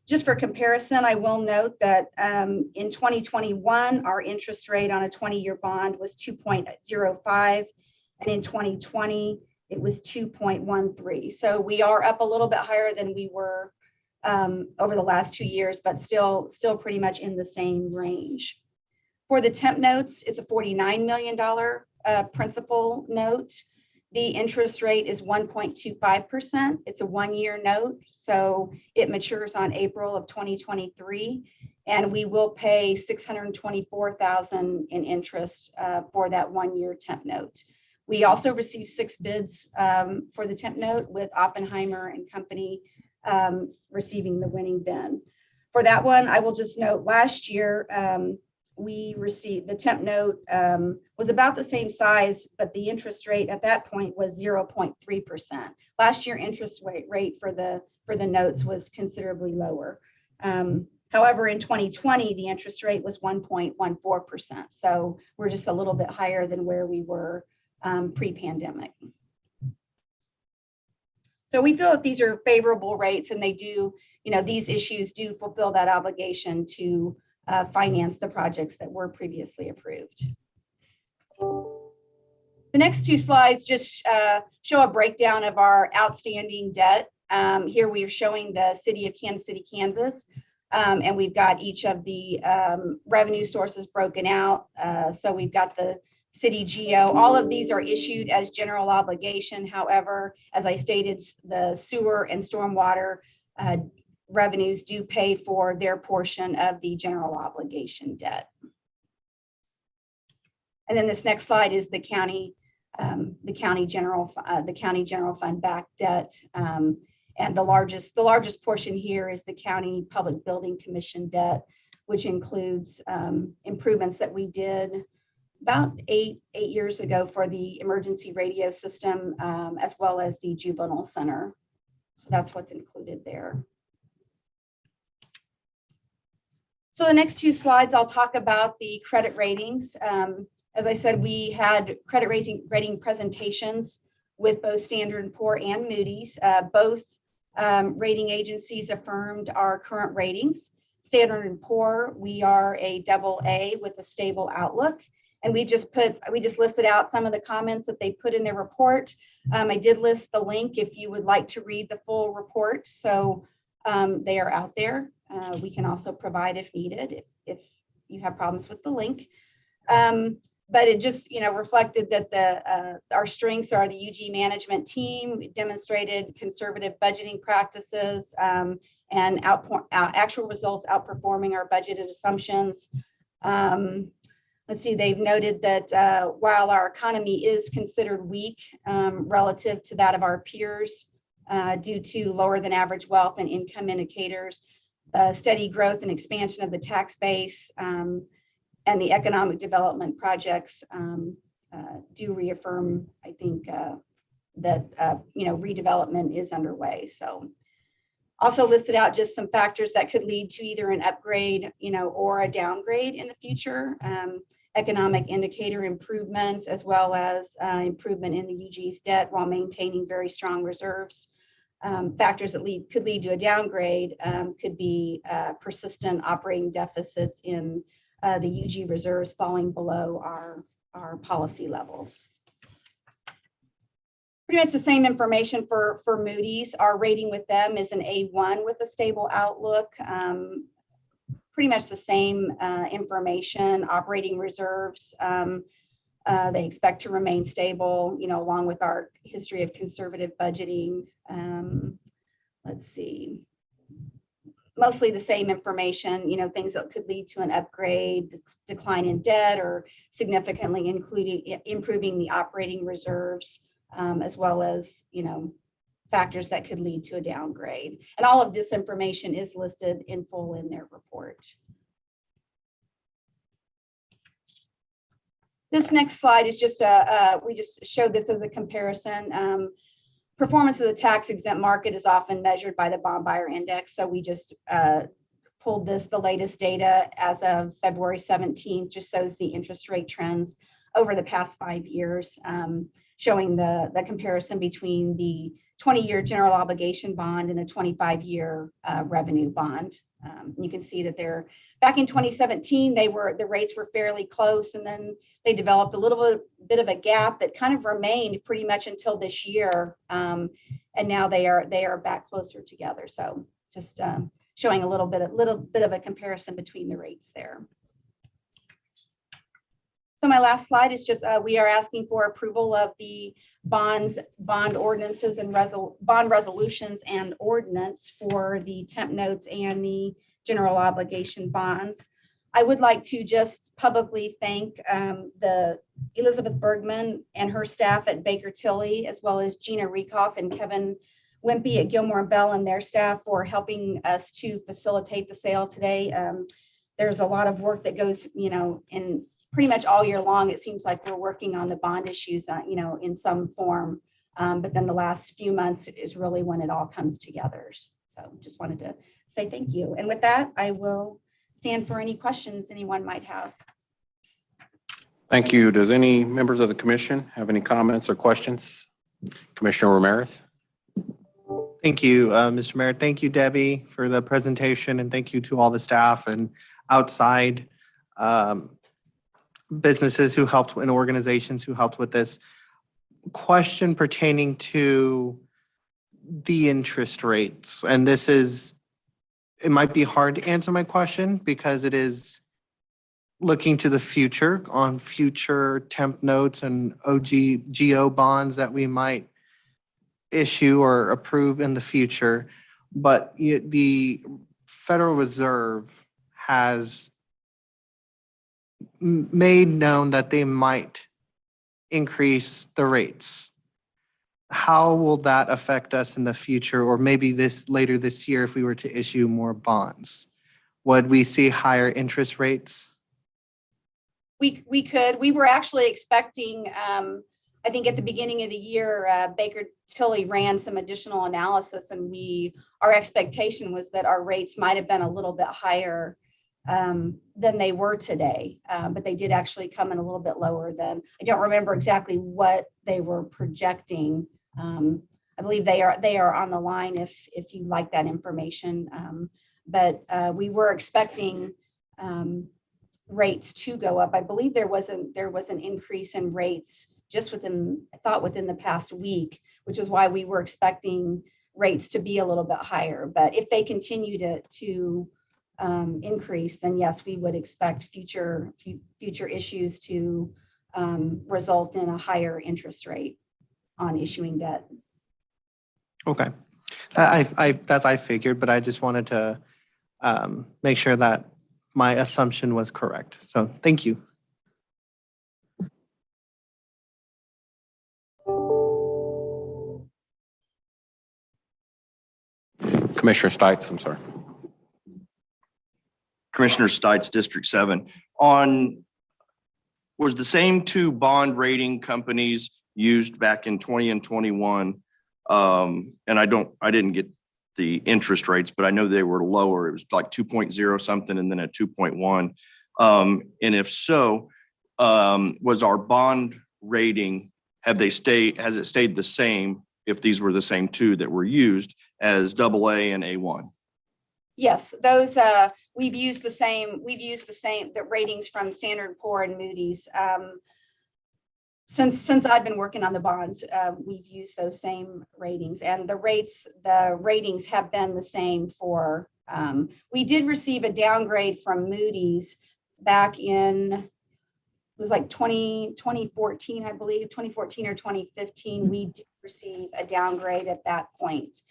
Just for comparison, I will note that in 2021, our interest rate on a 20-year bond was 2.05, and in 2020, it was 2.13. So we are up a little bit higher than we were over the last 2 years, but still pretty much in the same range. For the temp notes, it's a $49 million principal note. The interest rate is 1.25%. It's a 1-year note, so it matures on April of 2023, and we will pay $624,000 in interest for that 1-year temp note. We also received 6 bids for the temp note, with Oppenheimer and Company receiving the winning bid. For that one, I will just note last year, we received, the temp note was about the same size, but the interest rate at that point was 0.3%. Last year, interest rate for the notes was considerably lower. However, in 2020, the interest rate was 1.14%. So we're just a little bit higher than where we were pre-pandemic. So we feel that these are favorable rates, and they do, these issues do fulfill that obligation to finance the projects that were previously approved. The next two slides just show a breakdown of our outstanding debt. Here we are showing the city of Kansas City, Kansas, and we've got each of the revenue sources broken out. So we've got the city GO. All of these are issued as general obligation. However, as I stated, the sewer and stormwater revenues do pay for their portion of the general obligation debt. And then this next slide is the county general fund backed debt. And the largest portion here is the county public building commission debt, which includes improvements that we did about eight years ago for the emergency radio system, as well as the juvenile center. So that's what's included there. So the next two slides, I'll talk about the credit ratings. As I said, we had credit rating presentations with both Standard & Poor's and Moody's. Both rating agencies affirmed our current ratings. Standard & Poor's, we are a AA with a stable outlook. And we just listed out some of the comments that they put in their report. I did list the link if you would like to read the full report. So they are out there. We can also provide if needed, if you have problems with the link. But it just, reflected that our strengths are the UG management team. We demonstrated conservative budgeting practices and actual results outperforming our budgeted assumptions. Let's see, they've noted that while our economy is considered weak relative to that of our peers due to lower than average wealth and income indicators, steady growth and expansion of the tax base and the economic development projects do reaffirm, I think, that redevelopment is underway. So also listed out just some factors that could lead to either an upgrade, or a downgrade in the future. Economic indicator improvements, as well as improvement in the UG's debt while maintaining very strong reserves. Factors that could lead to a downgrade could be persistent operating deficits in the UG reserves falling below our policy levels. Pretty much the same information for Moody's. Our rating with them is an A1 with a stable outlook. Pretty much the same information, operating reserves. They expect to remain stable, along with our history of conservative budgeting. Let's see. Mostly the same information, things that could lead to an upgrade, decline in debt, or significantly improving the operating reserves, as well as, factors that could lead to a downgrade. And all of this information is listed in full in their report. This next slide is just we just showed this as a comparison. Performance of the tax exempt market is often measured by the bond buyer index. So we just pulled the latest data as of February 17th, just shows the interest rate trends over the past 5 years, showing the comparison between the 20-year general obligation bond and a 25-year revenue bond. You can see that back in 2017, the rates were fairly close, and then they developed a little bit of a gap that kind of remained pretty much until this year, and now they are back closer together. So just showing a little bit of a comparison between the rates there. So my last slide is just we are asking for approval of the bond ordinances and bond resolutions and ordinance for the temp notes and the general obligation bonds. I would like to just publicly thank the Elizabeth Bergman and her staff at Baker Tilly, as well as Gina Rekoff and Kevin Wimpy at Gilmore & Bell and their staff for helping us to facilitate the sale today. there's a lot of work that goes, in pretty much all year long. It seems like we're working on the bond issues, in some form. But then the last few months is really when it all comes together. So just wanted to say thank you. And with that, I will stand for any questions anyone might have. Thank you. Does any members of the commission have any comments or questions? Commissioner Ramirez? Thank you, Mr. Mayor. Thank you, Debbie, for the presentation, and thank you to all the staff and outside businesses who helped and organizations who helped with this. Question pertaining to the interest rates, and it might be hard to answer my question because it is looking to the future on future temp notes and GO bonds that we might issue or approve in the future. But the Federal Reserve has made known that they might increase the rates. How will that affect us in the future, or maybe later this year if we were to issue more bonds? Would we see higher interest rates? We could. We were actually expecting, I think at the beginning of the year, Baker Tilly ran some additional analysis, and our expectation was that our rates might have been a little bit higher than they were today. But they did actually come in a little bit lower than, I don't remember exactly what they were projecting. I believe they are on the line if you like that information. But we were expecting rates to go up. I believe there was an increase in rates just within the past week, which is why we were expecting rates to be a little bit higher. But if they continue to increase, then yes, we would expect future issues to result in a higher interest rate on issuing debt. Okay, I figured, but I just wanted to make sure that my assumption was correct. So thank you. Commissioner Stites, I'm sorry. Commissioner Stites, District 7. Was the same two bond rating companies used back in 20 and 21? And I didn't get the interest rates, but I know they were lower. It was like 2.0 something and then a 2.1. And if so, was our bond rating, has it stayed the same if these were the same two that were used as AA and A1? Yes, those we've used the ratings from Standard & Poor's and Moody's. Since I've been working on the bonds, we've used those same ratings, and the ratings have been the same for, we did receive a downgrade from Moody's back in, it was like 2014, I believe, 2014 or 2015. We did receive a downgrade at that point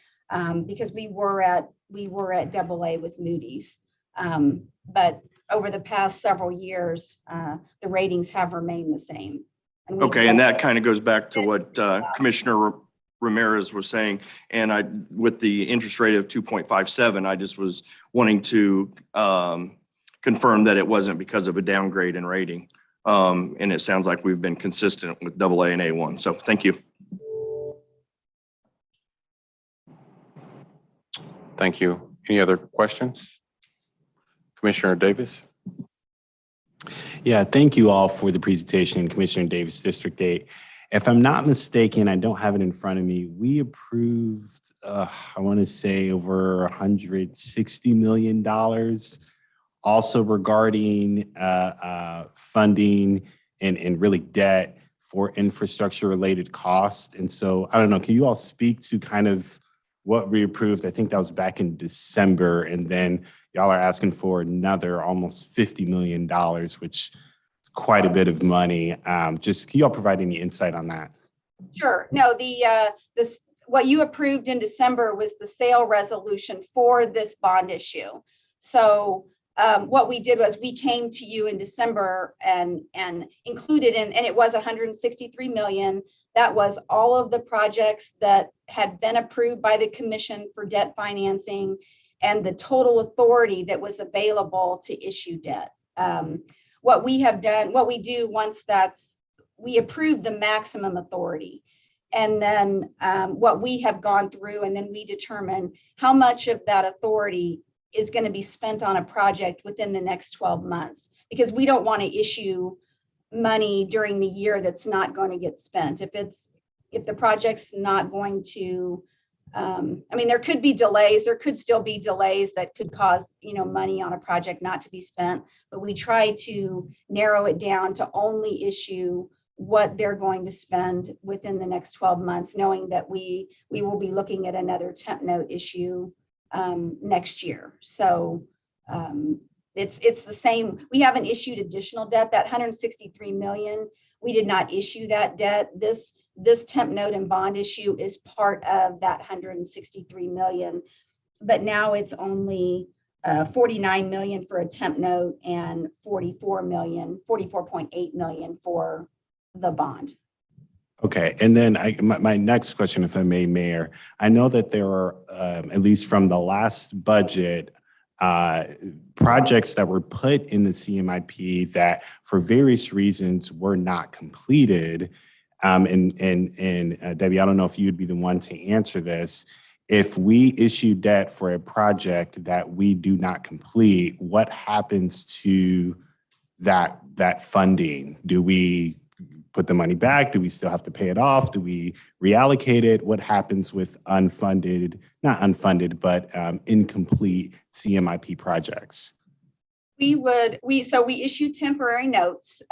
because we were at AA with Moody's. But over the past several years, the ratings have remained the same. Okay, and that kind of goes back to what Commissioner Ramirez was saying. And with the interest rate of 2.57, I just was wanting to confirm that it wasn't because of a downgrade in rating. And it sounds like we've been consistent with AA and A1. So thank you. Thank you. Any other questions? Commissioner Davis? Yeah, thank you all for the presentation, Commissioner Davis, District 8. If I'm not mistaken, I don't have it in front of me, we approved, I want to say over $160 million also regarding funding and really debt for infrastructure related costs. And so I don't know, can you all speak to kind of what we approved? I think that was back in December, and then y'all are asking for another almost $50 million, which is quite a bit of money. Just can y'all provide any insight on that? Sure. No, what you approved in December was the sale resolution for this bond issue. So what we did was we came to you in December and included and it was $163 million. That was all of the projects that had been approved by the commission for debt financing. and the total authority that was available to issue debt. What we have done, what we do once we approve the maximum authority. And then what we have gone through, and then we determine how much of that authority is going to be spent on a project within the next 12 months, because we don't want to issue money during the year that's not going to get spent. If the project's not going to, I mean, there could be delays, there could still be delays that could cause, money on a project not to be spent, but we try to narrow it down to only issue what they're going to spend within the next 12 months, knowing that we will be looking at another temp note issue next year. So it's the same. We haven't issued additional debt. That 163 million, we did not issue that debt. This temp note and bond issue is part of that 163 million, but now it's only 49 million for a temp note and 44.8 million for the bond. Okay, and then my next question, if I may, Mayor, I know that there are, at least from the last budget, projects that were put in the CMIP that for various reasons were not completed. And Debbie, I don't know if you'd be the one to answer this. If we issue debt for a project that we do not complete, what happens to that funding? Do we put the money back? Do we still have to pay it off? Do we reallocate it? What happens with not unfunded, but incomplete CMIP projects? We issue temporary notes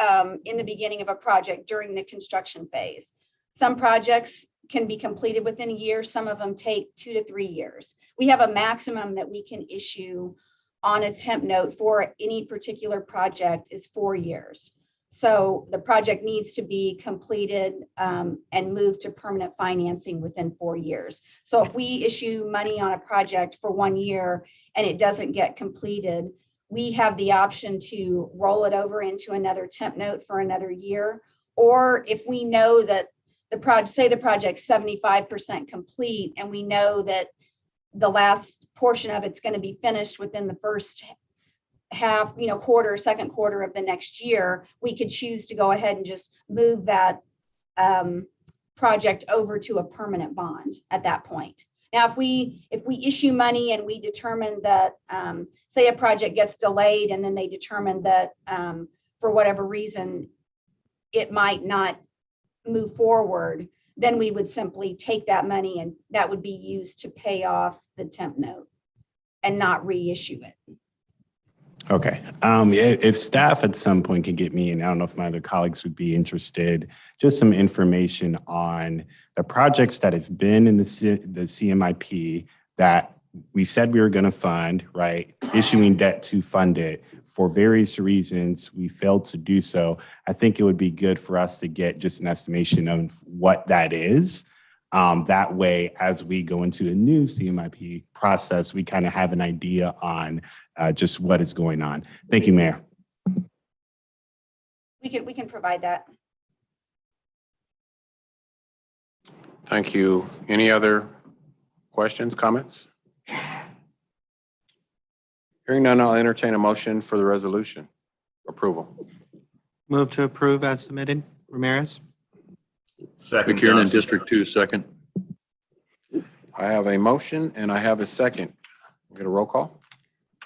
in the beginning of a project during the construction phase. Some projects can be completed within a year. Some of them take 2 to 3 years. We have a maximum that we can issue on a temp note for any particular project is 4 years. So the project needs to be completed and moved to permanent financing within 4 years. So if we issue money on a project for 1 year and it doesn't get completed, we have the option to roll it over into another temp note for another year. Or if we know that the project's 75% complete and we know that the last portion of it's going to be finished within the first half, second quarter of the next year, we could choose to go ahead and just move that project over to a permanent bond at that point. Now, if we issue money and we determine that, say a project gets delayed and then they determine that for whatever reason, it might not move forward, then we would simply take that money and that would be used to pay off the temp note and not reissue it. Okay. If staff at some point can get me, and I don't know if my other colleagues would be interested, just some information on the projects that have been in the CMIP that we said we were going to fund, right? Issuing debt to fund it. For various reasons, we failed to do so. I think it would be good for us to get just an estimation of what that is. That way, as we go into a new CMIP process, we kind of have an idea on just what is going on. Thank you, Mayor. We can provide that. Thank you. Any other questions, comments? Hearing none, I'll entertain a motion for the resolution. Approval. Move to approve as submitted. Ramirez. Second, McKiernan, Johnson. District 2, second. I have a motion and I have a second. We'll get a roll call.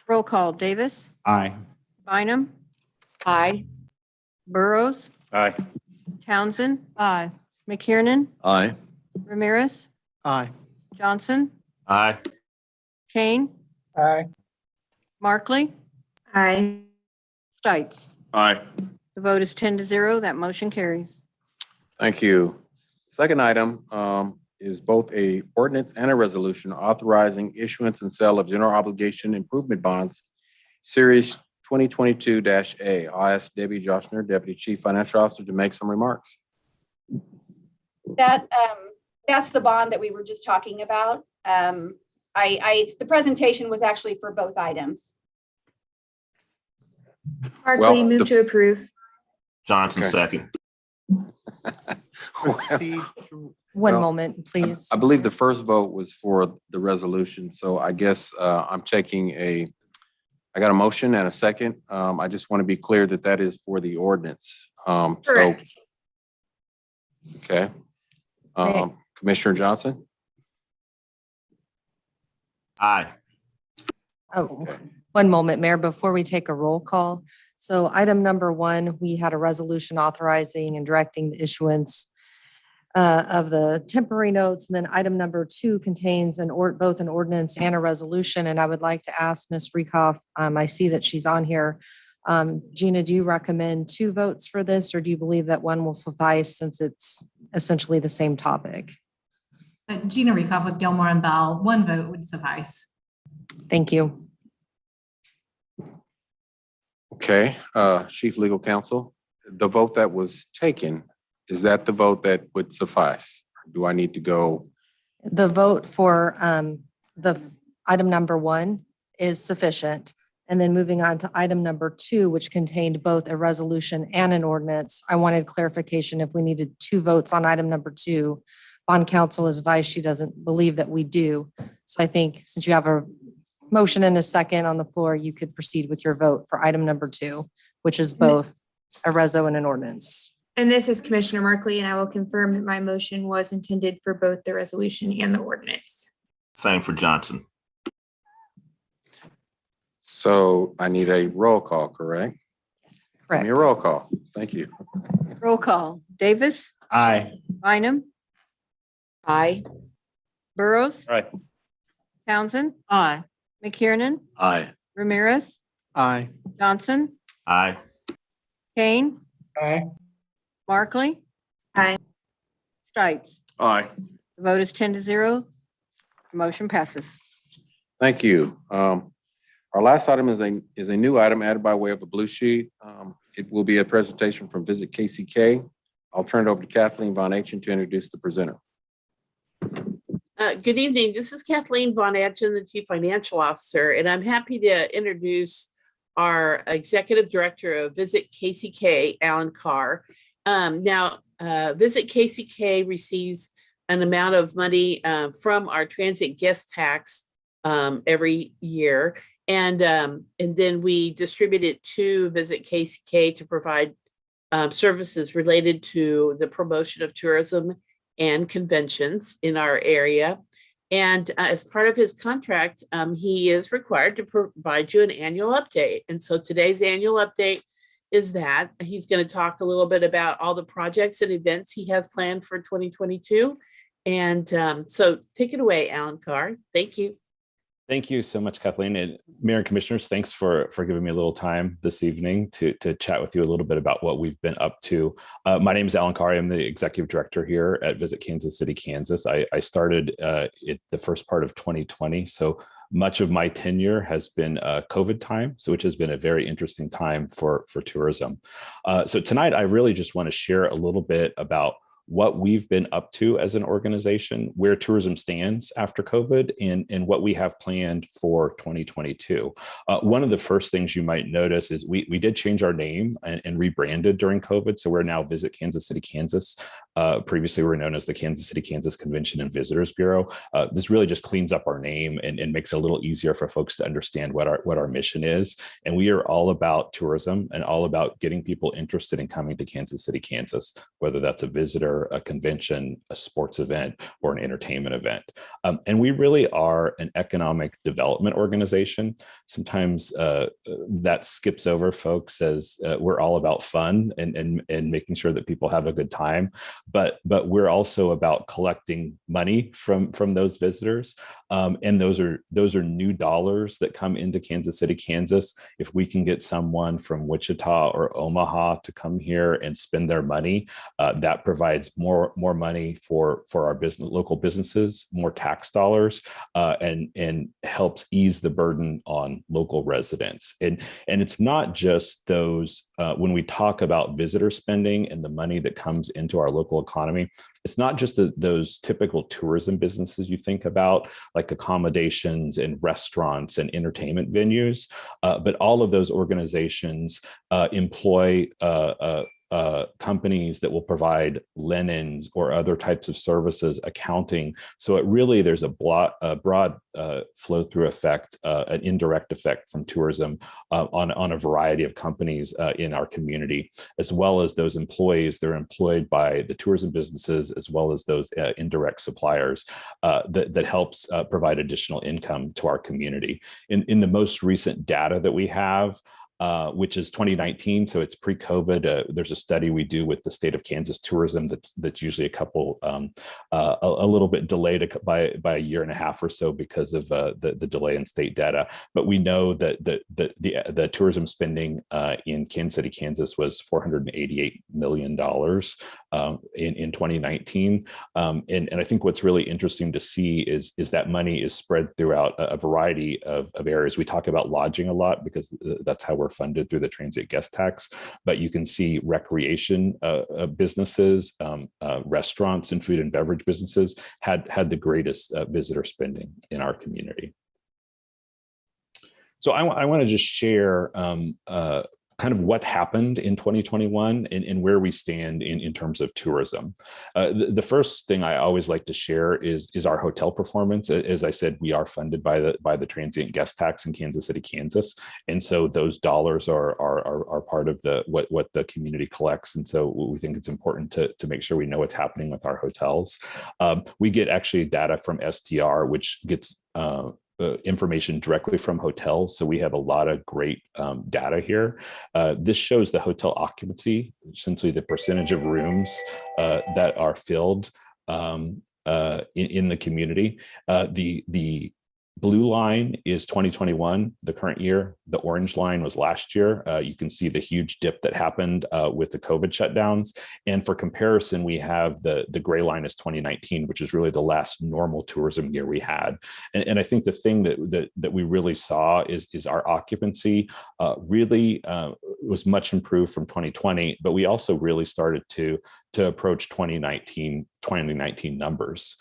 Roll call, Davis, Aye. Bynum. Aye. Burroughs, Aye. Townsend. Aye. McKiernan, Aye. Ramirez, Aye. Johnson, Aye. Kane, Aye. Markley, Aye. Stites. Aye. The vote is 10-0. That motion carries. Thank you. Second item is both a ordinance and a resolution authorizing issuance and sale of general obligation improvement bonds, Series 2022-A. I'll ask Debbie Joshner, Deputy Chief Financial Officer, to make some remarks. That's the bond that we were just talking about. The presentation was actually for both items. Markley, move to approve. Johnson, Okay. second. One Well, moment, please. I believe the first vote was for the resolution, so I guess I'm I got a motion and a second. I just want to be clear that that is for the ordinance. Correct. Okay. May- Commissioner Johnson? Aye. Oh, one moment, Mayor, before we take a roll call. So item number one, we had a resolution authorizing and directing the issuance of the temporary notes. And then item number two contains both an ordinance and a resolution. And I would like to ask Ms. Rekoff, I see that she's on here. Gina, do you recommend 2 votes for this, or do you believe that one will suffice since it's essentially the same topic? Gina Rekoff with Gilmore and Bell, 1 vote would suffice. Thank you. Okay, Chief Legal Counsel, the vote that was taken, is that the vote that would suffice? Do I need to go? The vote for the item number 1 is sufficient. And then moving on to item number 2, which contained both a resolution and an ordinance. I wanted clarification if we needed 2 votes on item number 2. Bond counsel is advised she doesn't believe that we do. So I think since you have a motion and a second on the floor, you could proceed with your vote for item number 2, which is both a reso and an ordinance. And this is Commissioner Markley, and I will confirm that my motion was intended for both the resolution and the ordinance. Same for Johnson. So I need a roll call, correct? Give Correct. me a roll call. Thank you. Roll call. Davis, Aye. Bynum. Aye. Burroughs, Aye. Townsend. Aye. McKiernan, Aye. Ramirez, Aye. Johnson, Aye. Kane, Aye. Markley. Aye. Stites. Aye. The vote is 10-0. The motion passes. Thank you. Our last item is a new item added by way of a blue sheet. It will be a presentation from Visit KCK. I'll turn it over to Kathleen Von Achen to introduce the presenter. Good evening. This is Kathleen Von Achen, the Chief Financial Officer, and I'm happy to introduce our Executive Director of Visit KCK, Alan Carr. Visit KCK receives an amount of money from our transit guest tax every year. And then we distribute it to Visit KCK to provide services related to the promotion of tourism and conventions in our area. And as part of his contract, he is required to provide you an annual update. And so today's annual update is that he's going to talk a little bit about all the projects and events he has planned for 2022. And so take it away, Alan Carr. Thank you. Thank you so much, Kathleen. And Mayor and Commissioners, thanks for giving me a little time this evening to chat with you a little bit about what we've been up to. My name is Alan Carr. I'm the Executive Director here at Visit Kansas City, Kansas. I started the first part of 2020. So much of my tenure has been COVID time, so which has been a very interesting time for tourism. So tonight, I really just want to share a little bit about what we've been up to as an organization, where tourism stands after COVID, and what we have planned for 2022. One of the first things you might notice is we did change our name and rebranded during COVID. So we're now Visit Kansas City, Kansas. Previously, we were known as the Kansas City, Kansas Convention and Visitors Bureau. This really just cleans up our name and makes it a little easier for folks to understand what our mission is. And we are all about tourism and all about getting people interested in coming to Kansas City, Kansas, whether that's a visitor, a convention, a sports event, or an entertainment event. And we really are an economic development organization. Sometimes that skips over folks as we're all about fun and making sure that people have a good time. But we're also about collecting money from those visitors. And those are new dollars that come into Kansas City, Kansas. If we can get someone from Wichita or Omaha to come here and spend their money, that provides more money for our local businesses, more tax dollars, and helps ease the burden on local residents. And it's not just those, when we talk about visitor spending and the money that comes into our local economy, it's not just those typical tourism businesses you think about, like accommodations and restaurants and entertainment venues, but all of those organizations employ companies that will provide linens or other types of services, accounting. So there's a broad flow through effect, an indirect effect from tourism on a variety of companies in our community, as well as those employees that are employed by the tourism businesses, as well as those indirect suppliers that helps provide additional income to our community. In the most recent data that we have, which is 2019, so it's pre-COVID. There's a study we do with the state of Kansas tourism that's usually a little bit delayed by a year and a half or so because of the delay in state data. But we know that the tourism spending in Kansas City, Kansas was $488 million in 2019. And I think what's really interesting to see is that money is spread throughout a variety of areas. We talk about lodging a lot because that's how we're funded through the transient guest tax, but you can see recreation businesses, restaurants and food and beverage businesses had the greatest visitor spending in our community. So I want to just share kind of what happened in 2021 and where we stand in terms of tourism. The first thing I always like to share is our hotel performance. As I said, we are funded by the transient guest tax in Kansas City, Kansas, and so those dollars are part of what the community collects. And so we think it's important to make sure we know what's happening with our hotels. We get actually data from STR, which gets information directly from hotels. So we have a lot of great data here. This shows the hotel occupancy, essentially the percentage of rooms that are filled in the community. The blue line is 2021, the current year. The orange line was last year. You can see the huge dip that happened with the COVID shutdowns. And for comparison, we have the gray line is 2019, which is really the last normal tourism year we had. And I think the thing that we really saw is our occupancy really was much improved from 2020, but we also really started to approach 2019 numbers.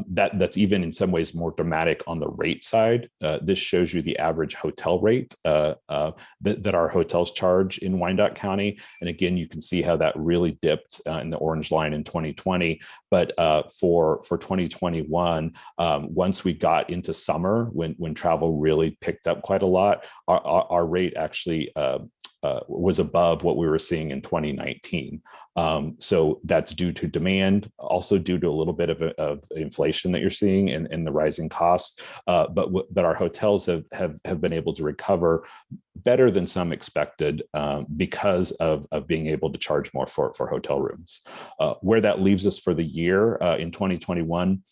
That's even in some ways more dramatic on the rate side. This shows you the average hotel rate that our hotels charge in Wyandotte County. And again, you can see how that really dipped in the orange line in 2020. But for 2021, once we got into summer, when travel really picked up quite a lot, our rate actually was above what we were seeing in 2019. So that's due to demand, also due to a little bit of inflation that you're seeing and the rising costs. But our hotels have been able to recover better than some expected because of being able to charge more for hotel rooms. Where that leaves us for the year in 2021,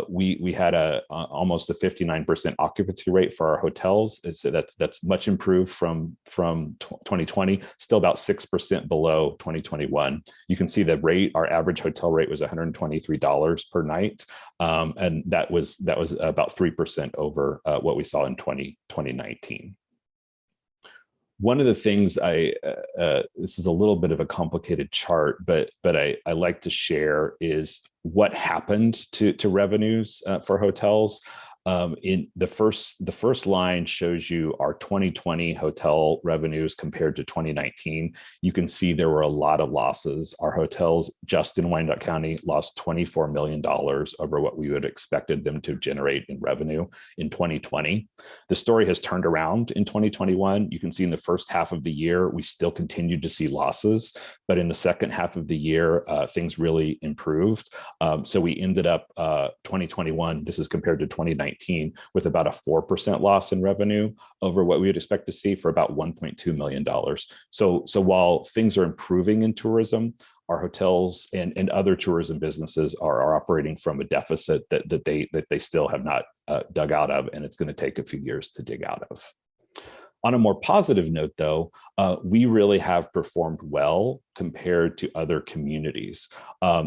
we had almost a 59% occupancy rate for our hotels. So that's much improved from 2020, still about 6% below 2021. You can see the rate, our average hotel rate was $123 per night. And that was about 3% over what we saw in 2019. One of the things this is a little bit of a complicated chart, but I like to share is what happened to revenues for hotels. In the first line shows you our 2020 hotel revenues compared to 2019. You can see there were a lot of losses. Our hotels just in Wyandotte County lost $24 million over what we would have expected them to generate in revenue in 2020. The story has turned around in 2021. You can see in the first half of the year, we still continued to see losses, but in the second half of the year, things really improved. So we ended up 2021, this is compared to 2019, with about a 4% loss in revenue over what we would expect to see for about $1.2 million. So while things are improving in tourism, our hotels and other tourism businesses are operating from a deficit that they still have not dug out of, and it's going to take a few years to dig out of. On a more positive note, though, we really have performed well compared to other communities.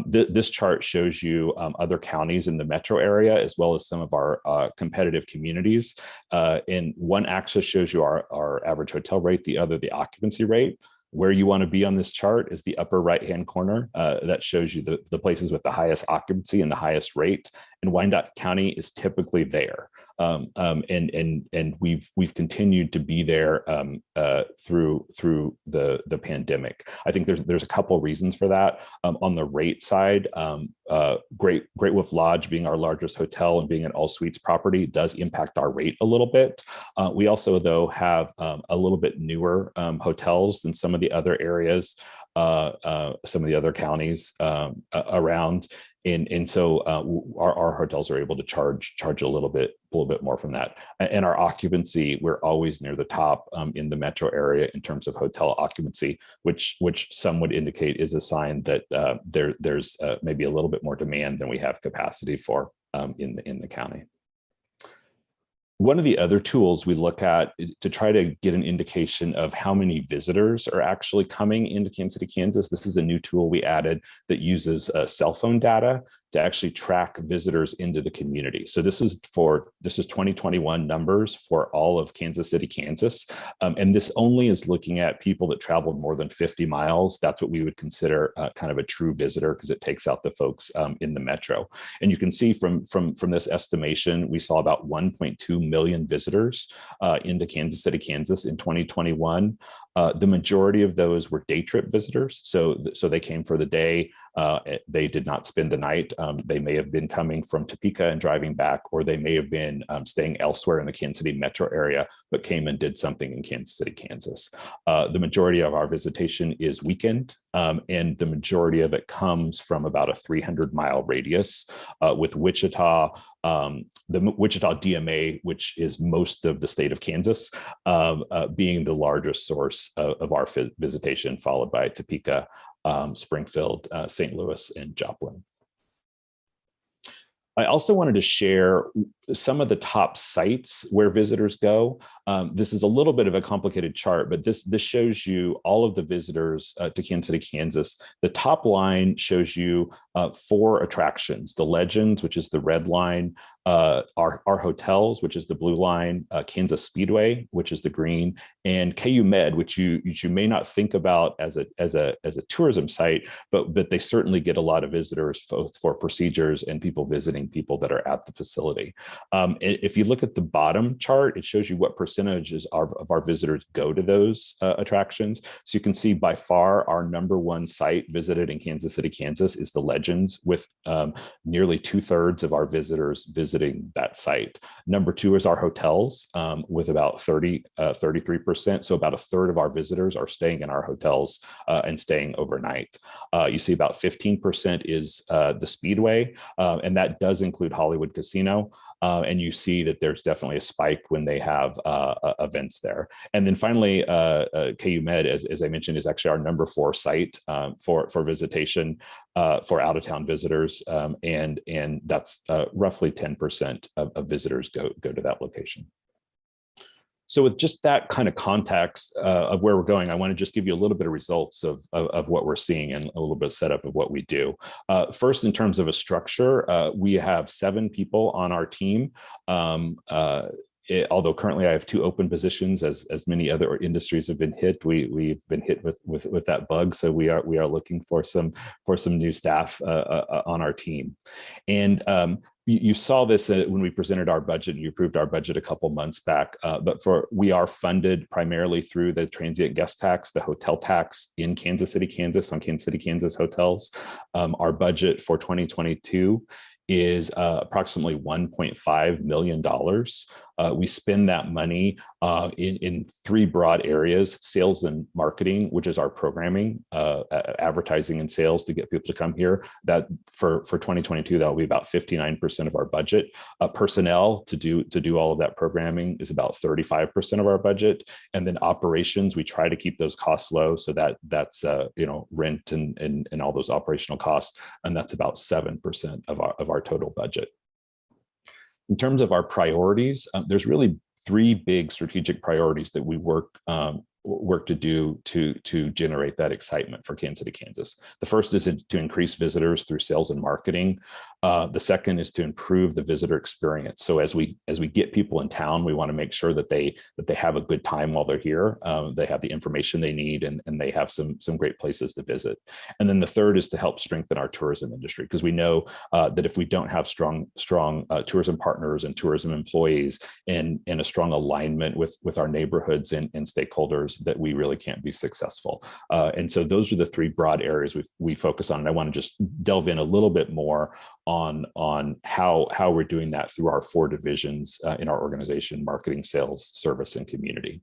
This chart shows you other counties in the metro area, as well as some of our competitive communities. And one axis shows you our average hotel rate, the other the occupancy rate. Where you want to be on this chart is the upper right-hand corner. That shows you the places with the highest occupancy and the highest rate. And Wyandotte County is typically there. And we've continued to be there through the pandemic. I think there's a couple reasons for that. On the rate side, Great Wolf Lodge being our largest hotel and being an all suites property does impact our rate a little bit. We also, though, have a little bit newer hotels than some of the other areas, some of the other counties around. And so our hotels are able to charge a little bit more from that. And our occupancy, we're always near the top in the metro area in terms of hotel occupancy, which some would indicate is a sign that there's maybe a little bit more demand than we have capacity for in the county. One of the other tools we look at to try to get an indication of how many visitors are actually coming into Kansas City, Kansas. This is a new tool we added that uses cell phone data to actually track visitors into the community. So this is 2021 numbers for all of Kansas City, Kansas. And this only is looking at people that traveled more than 50 miles. That's what we would consider kind of a true visitor, because it takes out the folks in the metro. And you can see from this estimation, we saw about 1.2 million visitors into Kansas City, Kansas in 2021. The majority of those were day trip visitors. So they came for the day. They did not spend the night. They may have been coming from Topeka and driving back, or they may have been staying elsewhere in the Kansas City metro area, but came and did something in Kansas City, Kansas. The majority of our visitation is weekend, and the majority of it comes from about a 300-mile radius, with Wichita, the Wichita DMA, which is most of the state of Kansas, being the largest source of our visitation, followed by Topeka, Springfield, St. Louis, and Joplin. I also wanted to share some of the top sites where visitors go. This is a little bit of a complicated chart, but this shows you all of the visitors to Kansas City, Kansas. The top line shows you 4 attractions: the Legends, which is the red line, our hotels, which is the blue line, Kansas Speedway, which is the green, and KU Med, which you may not think about as a tourism site, but they certainly get a lot of visitors for procedures and people visiting people that are at the facility. If you look at the bottom chart, it shows you what percentages of our visitors go to those attractions. So you can see by far our #1 site visited in Kansas City, Kansas is the Legends, with nearly 2/3 of our visitors visiting that site. #2 is our hotels, with about 33%. So about 1/3 of our visitors are staying in our hotels and staying overnight. You see about 15% is the Speedway, and that does include Hollywood Casino. And you see that there's definitely a spike when they have events there. And then finally, KU Med, as I mentioned, is actually our #4 site for visitation for out-of-town visitors. And that's roughly 10% of visitors go to that location. So with just that kind of context of where we're going, I want to just give you a little bit of results of what we're seeing and a little bit of setup of what we do. First, in terms of a structure, we have 7 people on our team. Although currently I have 2 open positions, as many other industries have been hit, we've been hit with that bug. So we are looking for some new staff on our team. And you saw this when we presented our budget and you approved our budget a couple months back, but we are funded primarily through the transient guest tax, the hotel tax in Kansas City, Kansas, on Kansas City, Kansas hotels. Our budget for 2022 is approximately $1.5 million. We spend that money in 3 broad areas: sales and marketing, which is our programming, advertising and sales to get people to come here. That for 2022, that will be about 59% of our budget. Personnel to do all of that programming is about 35% of our budget. And then operations, we try to keep those costs low. So that's rent and all those operational costs. And that's about 7% of our total budget. In terms of our priorities, there's really 3 big strategic priorities that we work to do to generate that excitement for Kansas City, Kansas. The first is to increase visitors through sales and marketing. The second is to improve the visitor experience. So as we get people in town, we want to make sure that they have a good time while they're here. They have the information they need, and they have some great places to visit. And then the third is to help strengthen our tourism industry, because we know that if we don't have strong tourism partners and tourism employees and a strong alignment with our neighborhoods and stakeholders, that we really can't be successful. And so those are the three broad areas we focus on. And I want to just delve in a little bit more on how we're doing that through our 4 divisions in our organization: marketing, sales, service, and community.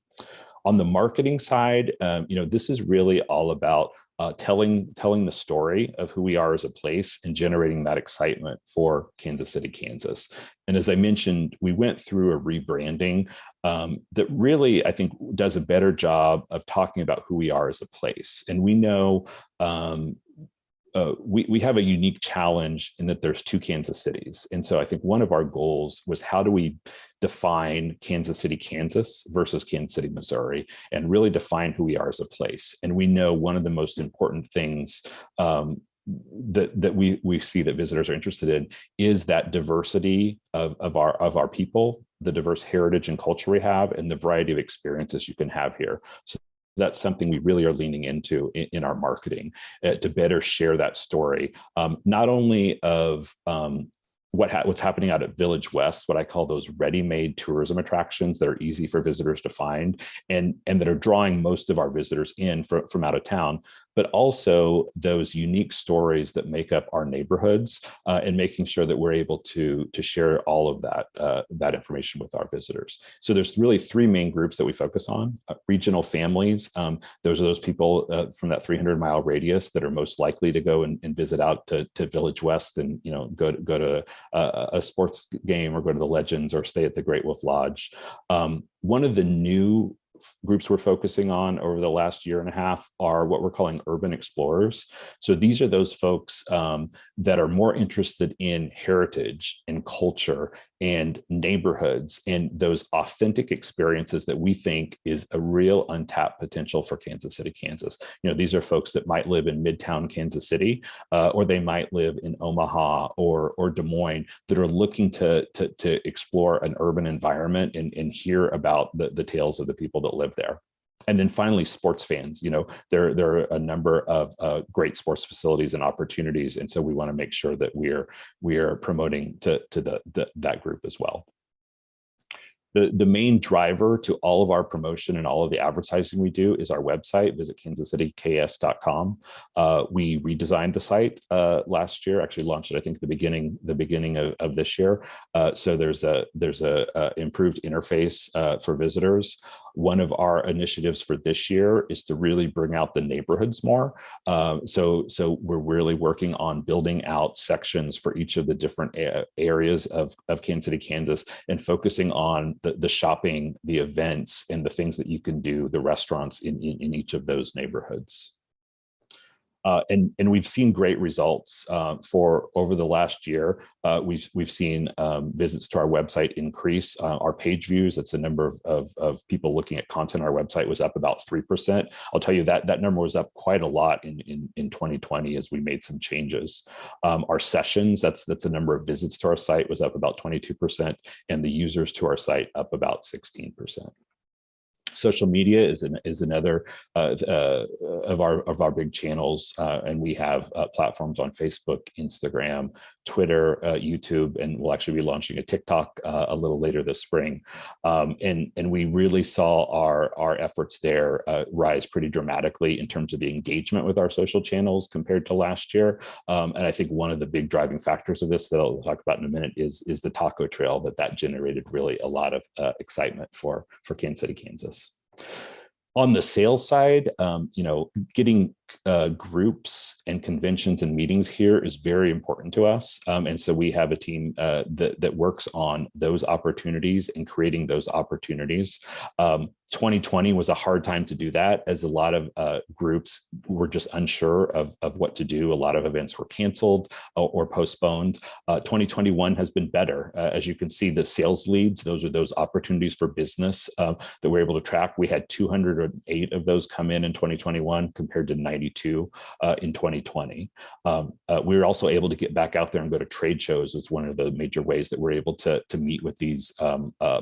On the marketing side, this is really all about telling the story of who we are as a place and generating that excitement for Kansas City, Kansas. And as I mentioned, we went through a rebranding that really, I think, does a better job of talking about who we are as a place. And we know we have a unique challenge in that there's 2 Kansas cities. And so I think one of our goals was, how do we define Kansas City, Kansas versus Kansas City, Missouri, and really define who we are as a place. And we know one of the most important things that we see that visitors are interested in is that diversity of our people, the diverse heritage and culture we have, and the variety of experiences you can have here. So that's something we really are leaning into in our marketing to better share that story, not only of what's happening out at Village West, what I call those ready-made tourism attractions that are easy for visitors to find and that are drawing most of our visitors in from out of town, but also those unique stories that make up our neighborhoods, and making sure that we're able to share all of that information with our visitors. So there's really 3 main groups that we focus on: regional families. Those are those people from that 300-mile radius that are most likely to go and visit out to Village West and go to a sports game or go to the Legends or stay at the Great Wolf Lodge. One of the new groups we're focusing on over the last year and a half are what we're calling urban explorers. So these are those folks that are more interested in heritage and culture and neighborhoods and those authentic experiences that we think is a real untapped potential for Kansas City, Kansas. These are folks that might live in Midtown Kansas City, or they might live in Omaha or Des Moines, that are looking to explore an urban environment and hear about the tales of the people that live there. And then finally, sports fans. There are a number of great sports facilities and opportunities, and so we want to make sure that we're promoting to that group as well. The main driver to all of our promotion and all of the advertising we do is our website. Visit kansascityks.com. We redesigned the site last year. Actually launched it, I think, the beginning of this year. So there's a improved interface for visitors. One of our initiatives for this year is to really bring out the neighborhoods more. So we're really working on building out sections for each of the different areas of Kansas City, Kansas, and focusing on the shopping, the events, and the things that you can do, the restaurants in each of those neighborhoods. And we've seen great results for over the last year. We've seen visits to our website increase. Our page views, that's the number of people looking at content on our website, was up about 3%. I'll tell you that number was up quite a lot in 2020 as we made some changes. Our sessions, that's the number of visits to our site, was up about 22%, and the users to our site up about 16%. Social media is another of our big channels, and we have platforms on Facebook, Instagram, Twitter, YouTube, and we'll actually be launching a TikTok a little later this spring. And we really saw our efforts there rise pretty dramatically in terms of the engagement with our social channels compared to last year. And I think one of the big driving factors of this that I'll talk about in a minute is the taco trail that generated really a lot of excitement for Kansas City, Kansas. On the sales side, getting groups and conventions and meetings here is very important to us. And so we have a team that works on those opportunities and creating those opportunities. 2020 was a hard time to do that, as a lot of groups were just unsure of what to do. A lot of events were canceled or postponed. 2021 has been better. As you can see, the sales leads, those are those opportunities for business that we're able to track. We had 208 of those come in 2021 compared to 90 192 in 2020. We were also able to get back out there and go to trade shows. It's one of the major ways that we're able to meet with these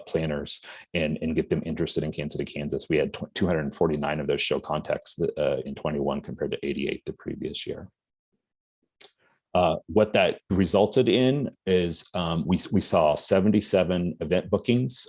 planners and get them interested in Kansas City, Kansas. We had 249 of those show contacts in 21 compared to 88 the previous year. What that resulted in is we saw 77 event bookings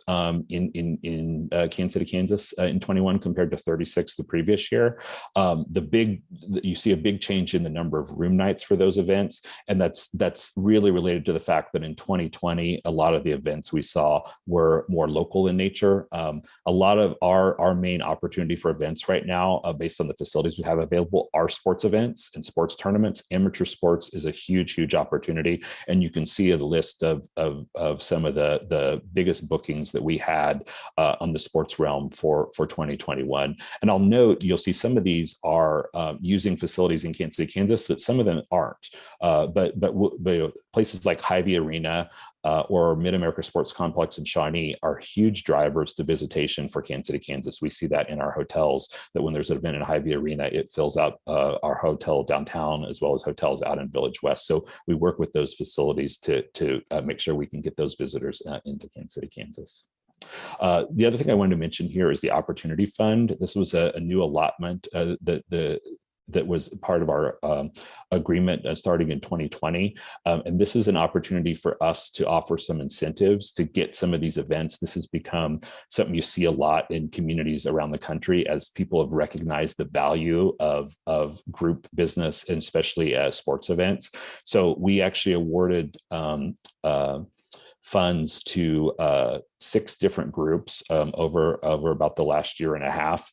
in Kansas City, Kansas in 21 compared to 36 the previous year. You see a big change in the number of room nights for those events, and that's really related to the fact that in 2020 a lot of the events we saw were more local in nature. A lot of our main opportunity for events right now, based on the facilities we have available, are sports events and sports tournaments. Amateur sports is a huge opportunity, and you can see a list of some of the biggest bookings that we had on the sports realm for 2021. And I'll note, you'll see some of these are using facilities in Kansas City, Kansas, but some of them aren't. But places like Hy-Vee Arena or Mid-America Sports Complex in Shawnee are huge drivers to visitation for Kansas City, Kansas. We see that in our hotels, that when there's an event in Hy-Vee Arena, it fills out our hotel downtown as well as hotels out in Village West. So we work with those facilities to make sure we can get those visitors into Kansas City, Kansas. The other thing I wanted to mention here is the Opportunity Fund. This was a new allotment that was part of our agreement starting in 2020. And this is an opportunity for us to offer some incentives to get some of these events. This has become something you see a lot in communities around the country as people have recognized the value of group business, and especially sports events. So we actually awarded funds to 6 different groups over about the last year and a half.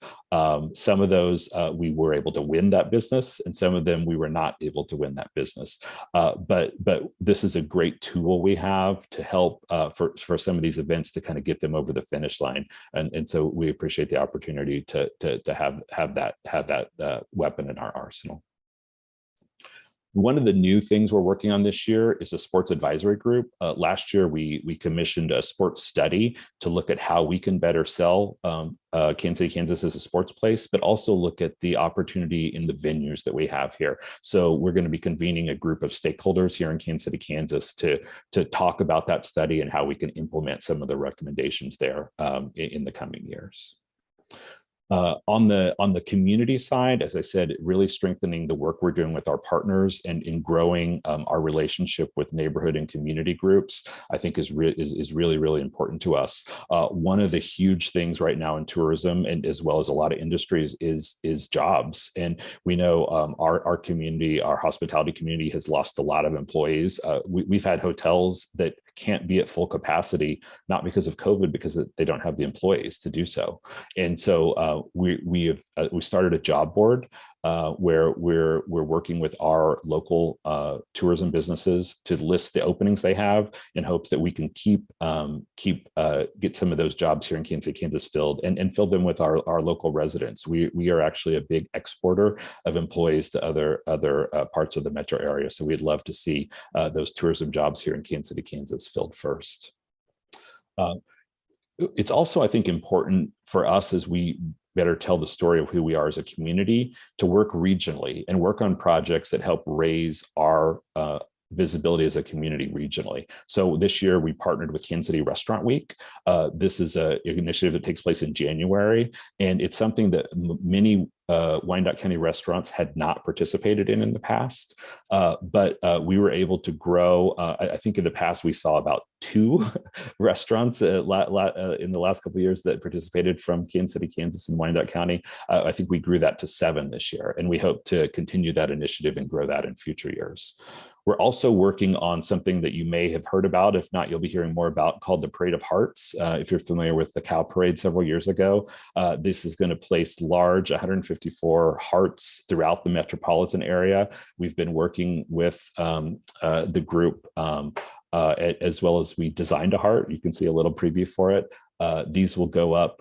Some of those we were able to win that business, and some of them we were not able to win that business. But this is a great tool we have to help for some of these events to kind of get them over the finish line. And so we appreciate the opportunity to have that weapon in our arsenal. One of the new things we're working on this year is a sports advisory group. Last year, we commissioned a sports study to look at how we can better sell Kansas City, Kansas as a sports place, but also look at the opportunity in the venues that we have here. So we're going to be convening a group of stakeholders here in Kansas City, Kansas to talk about that study and how we can implement some of the recommendations there in the coming years. On the community side, as I said, really strengthening the work we're doing with our partners and in growing our relationship with neighborhood and community groups, I think is really important to us. One of the huge things right now in tourism, and as well as a lot of industries, is jobs. And we know our community, our hospitality community, has lost a lot of employees. We've had hotels that can't be at full capacity, not because of COVID, because they don't have the employees to do so. And so we started a job board where we're working with our local tourism businesses to list the openings they have in hopes that we can get some of those jobs here in Kansas City, Kansas filled and fill them with our local residents. We are actually a big exporter of employees to other parts of the metro area. So we'd love to see those tourism jobs here in Kansas City, Kansas filled first. It's also, I think, important for us as we better tell the story of who we are as a community to work regionally and work on projects that help raise our visibility as a community regionally. So this year we partnered with Kansas City Restaurant Week. This is an initiative that takes place in January, and it's something that many Wyandotte County restaurants had not participated in the past, but we were able to grow. I think in the past we saw about 2 restaurants in the last couple of years that participated from Kansas City, Kansas and Wyandotte County. I think we grew that to 7 this year, and we hope to continue that initiative and grow that in future years. We're also working on something that you may have heard about. If not, you'll be hearing more about, called the Parade of Hearts. If you're familiar with the Cow Parade several years ago, this is going to place large 154 hearts throughout the metropolitan area. We've been working with the group as well as we designed a heart. You can see a little preview for it. These will go up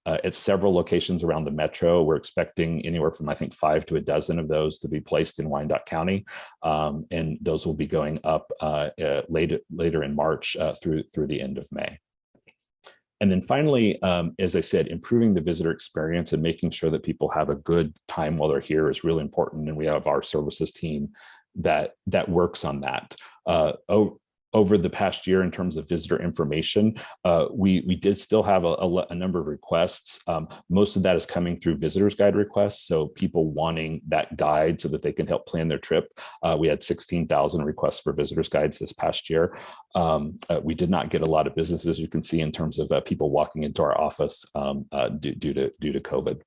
at several locations around the metro. We're expecting anywhere from, I think, 5 to a dozen of those to be placed in Wyandotte County. And those will be going up later in March through the end of May. And then finally, as I said, improving the visitor experience and making sure that people have a good time while they're here is really important. And we have our services team that works on that. Over the past year, in terms of visitor information, we did still have a number of requests. Most of that is coming through visitors guide requests. So people wanting that guide so that they can help plan their trip. We had 16,000 requests for visitors guides this past year. We did not get a lot of business, as you can see, in terms of people walking into our office due to COVID.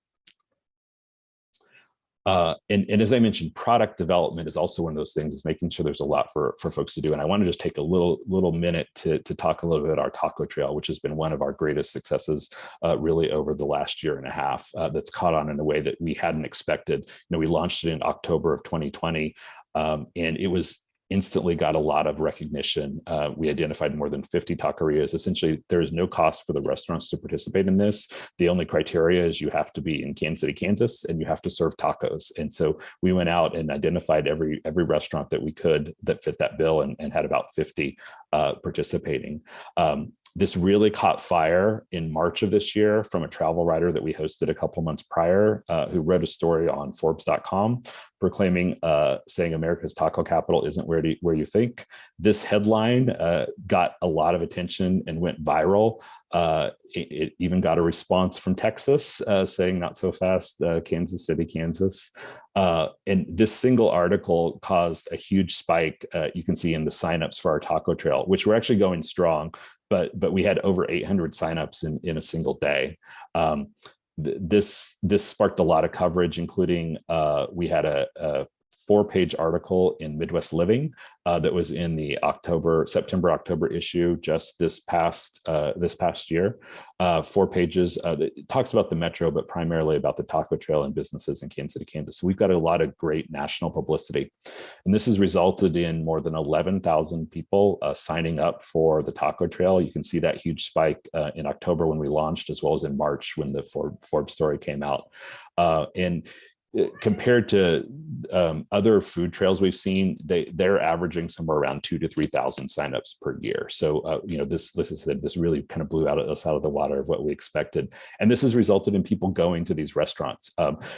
And as I mentioned, product development is also one of those things, is making sure there's a lot for folks to do. And I want to just take a little minute to talk a little bit about our taco trail, which has been one of our greatest successes really over the last year and a half, that's caught on in a way that we hadn't expected. We launched it in October of 2020, and it was instantly got a lot of recognition. We identified more than 50 taquerias. Essentially, there is no cost for the restaurants to participate in this. The only criteria is you have to be in Kansas City, Kansas, and you have to serve tacos. And so we went out and identified every restaurant that we could that fit that bill, and had about 50 participating. This really caught fire in March of this year from a travel writer that we hosted a couple months prior, who wrote a story on Forbes.com proclaiming, saying America's taco capital isn't where you think. This headline got a lot of attention and went viral. It even got a response from Texas saying, not so fast, Kansas City, Kansas. And this single article caused a huge spike, you can see in the signups for our taco trail, which were actually going strong. But we had over 800 signups in a single day. This sparked a lot of coverage, including we had a 4-page article in Midwest Living that was in the September-October issue just this past year. 4 pages that talks about the metro, but primarily about the taco trail and businesses in Kansas City, Kansas. So we've got a lot of great national publicity, and this has resulted in more than 11,000 people signing up for the taco trail. You can see that huge spike in October when we launched, as well as in March when the Forbes story came out. And compared to other food trails we've seen, they're averaging somewhere around 2,000 to 3,000 signups per year. So this really kind of blew us out of the water of what we expected, and this has resulted in people going to these restaurants.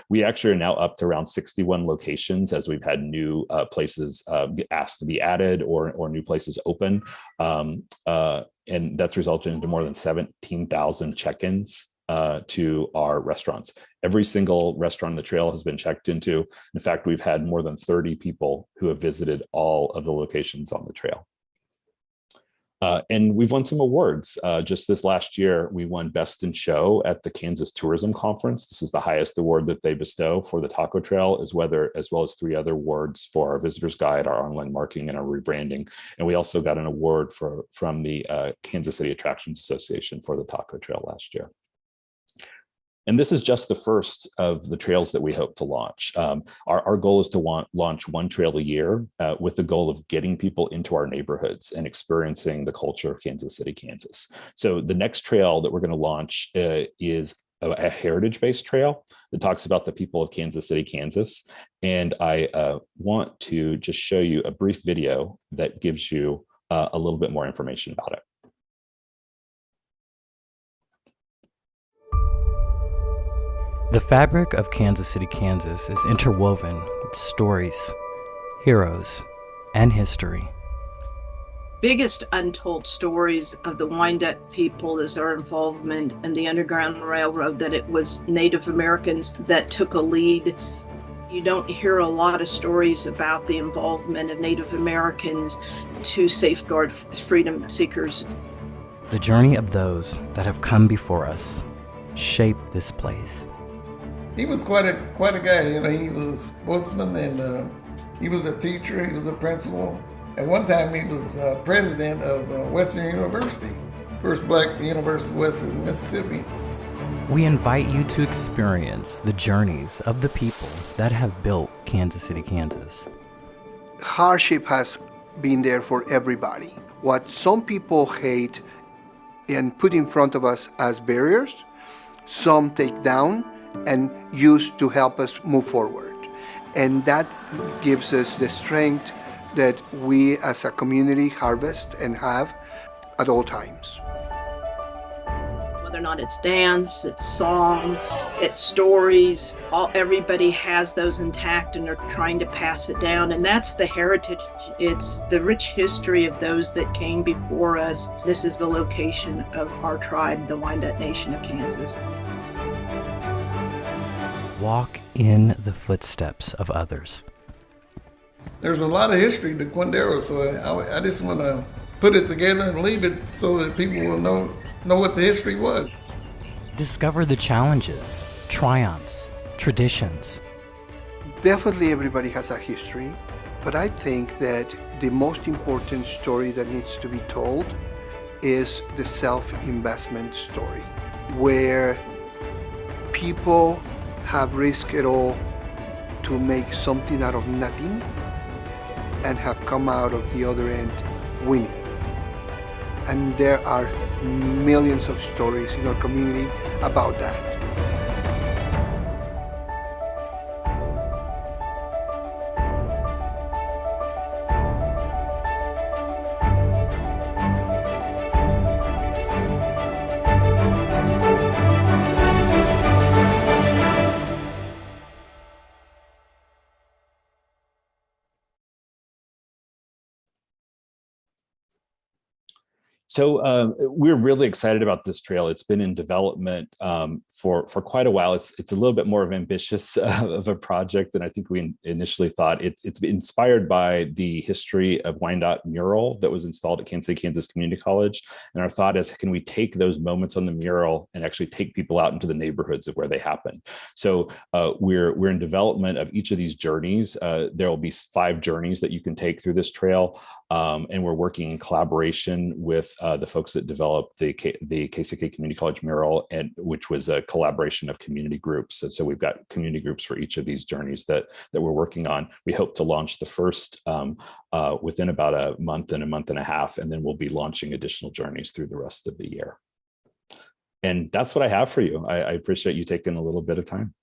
We actually are now up to around 61 locations, as we've had new places asked to be added or new places open, and that's resulted into more than 17,000 check-ins to our restaurants. Every single restaurant on the trail has been checked into. In fact, we've had more than 30 people who have visited all of the locations on the trail. And we've won some awards. Just this last year, we won Best in Show at the Kansas Tourism Conference. This is the highest award that they bestow for the taco trail, as well as 3 other awards for our visitors guide, our online marketing, and our rebranding. And we also got an award from the Kansas City Attractions Association for the taco trail last year. And this is just the first of the trails that we hope to launch. Our goal is to launch 1 trail a year with the goal of getting people into our neighborhoods and experiencing the culture of Kansas City, Kansas. So the next trail that we're going to launch is a heritage-based trail that talks about the people of Kansas City, Kansas. And I want to just show you a brief video that gives you a little bit more information about it. The fabric of Kansas City, Kansas is interwoven with stories, heroes, and history. Biggest untold stories of the Wyandotte people is our involvement in the Underground Railroad, that it was Native Americans that took a lead. You don't hear a lot of stories about the involvement of Native Americans to safeguard freedom seekers. The journey of those that have come before us shape this place. He was quite a guy. He was a sportsman, and he was a teacher. He was a principal. At one time, he was president of Western University, first black university west of Mississippi. We invite you to experience the journeys of the people that have built Kansas City, Kansas. Hardship has been there for everybody. What some people hate and put in front of us as barriers, some take down and use to help us move forward. And that gives us the strength that we as a community harvest and have at all times. whether or not it's dance, it's song, it's stories. Everybody has those intact and they're trying to pass it down. And that's the heritage. It's the rich history of those that came before us. This is the location of our tribe, the Wyandotte Nation of Kansas. Walk in the footsteps of others. There's a lot of history to Quindaro, so I just want to put it together and leave it so that people will know what the history was. Discover the challenges, triumphs, traditions. Definitely everybody has a history, but I think that the most important story that needs to be told is the self-investment story, where people have risked it all to make something out of nothing and have come out of the other end winning. And there are millions of stories in our community about that. So we're really excited about this trail. It's been in development for quite a while. It's a little bit more of ambitious of a project than I think we initially thought. It's been inspired by the history of Wyandotte mural that was installed at Kansas City, Kansas Community College. And our thought is, can we take those moments on the mural and actually take people out into the neighborhoods of where they happen? So we're in development of each of these journeys. There will be 5 journeys that you can take through this trail. And we're working in collaboration with the folks that developed the KCK Community College mural, and which was a collaboration of community groups. And so we've got community groups for each of these journeys that we're working on. We hope to launch the first within about a month and a half, and then we'll be launching additional journeys through the rest of the year. And that's what I have for you. I appreciate you taking a little bit of time.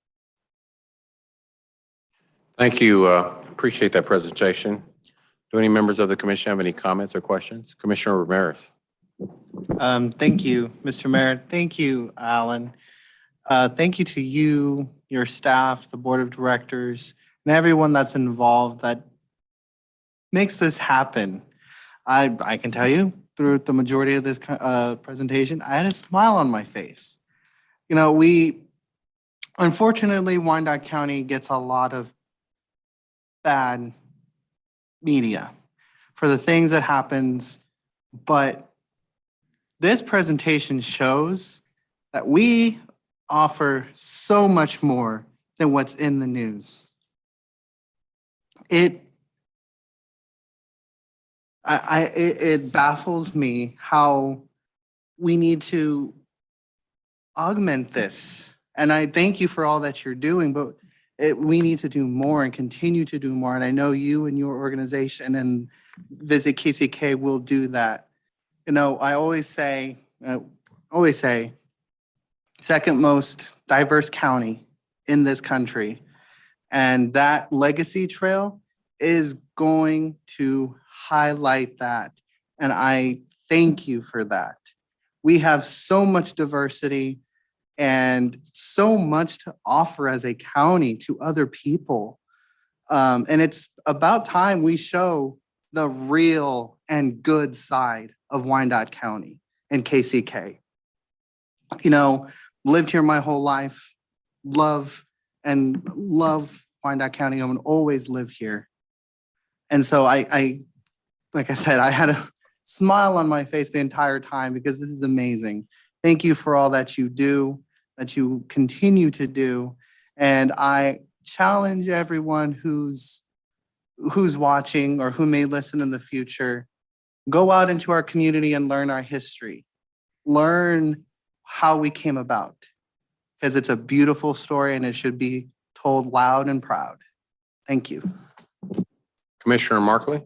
Thank you. Appreciate that presentation. Do any members of the commission have any comments or questions? Commissioner Ramirez. Thank you, Mr. Mayor. Thank you, Alan. Thank you to you, your staff, the board of directors, and everyone that's involved that makes this happen. I can tell you through the majority of this presentation, I had a smile on my face. You know, unfortunately, Wyandotte County gets a lot of bad media for the things that happens, but this presentation shows that we offer so much more than what's in the news. It baffles me how we need to augment this. And I thank you for all that you're doing, but we need to do more and continue to do more. And I know you and your organization and Visit KCK will do that. You know, I always say, second most diverse county in this country. And that legacy trail is going to highlight that. And I thank you for that. We have so much diversity and so much to offer as a county to other people. And it's about time we show the real and good side of Wyandotte County and KCK. You know, lived here my whole life, love Wyandotte County. I'm gonna always live here. And so I like I said, I had a smile on my face the entire time because this is amazing. Thank you for all that you do, that you continue to do. And I challenge everyone who's watching or who may listen in the future, go out into our community and learn our history. Learn how we came about, because it's a beautiful story and it should be told loud and proud. Thank you. Commissioner Markley.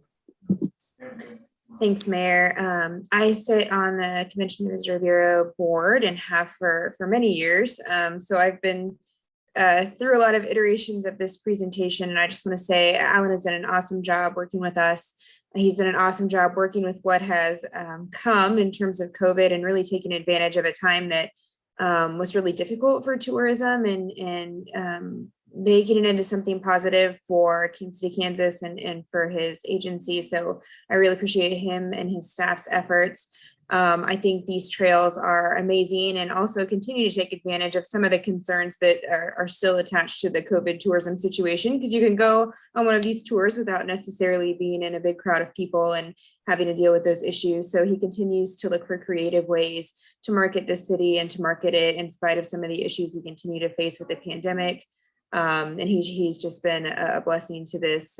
Thanks, Mayor. I sit on the Convention and Visitor Bureau board and have for many years. So I've been through a lot of iterations of this presentation, and I just want to say Alan has done an awesome job working with us. He's done an awesome job working with what has come in terms of COVID and really taking advantage of a time that was really difficult for tourism and making it into something positive for Kansas City, Kansas and for his agency. So I really appreciate him and his staff's efforts. I think these trails are amazing and also continue to take advantage of some of the concerns that are still attached to the COVID tourism situation, because you can go on one of these tours without necessarily being in a big crowd of people and having to deal with those issues. So he continues to look for creative ways to market the city and to market it in spite of some of the issues we continue to face with the pandemic. And he's just been a blessing to this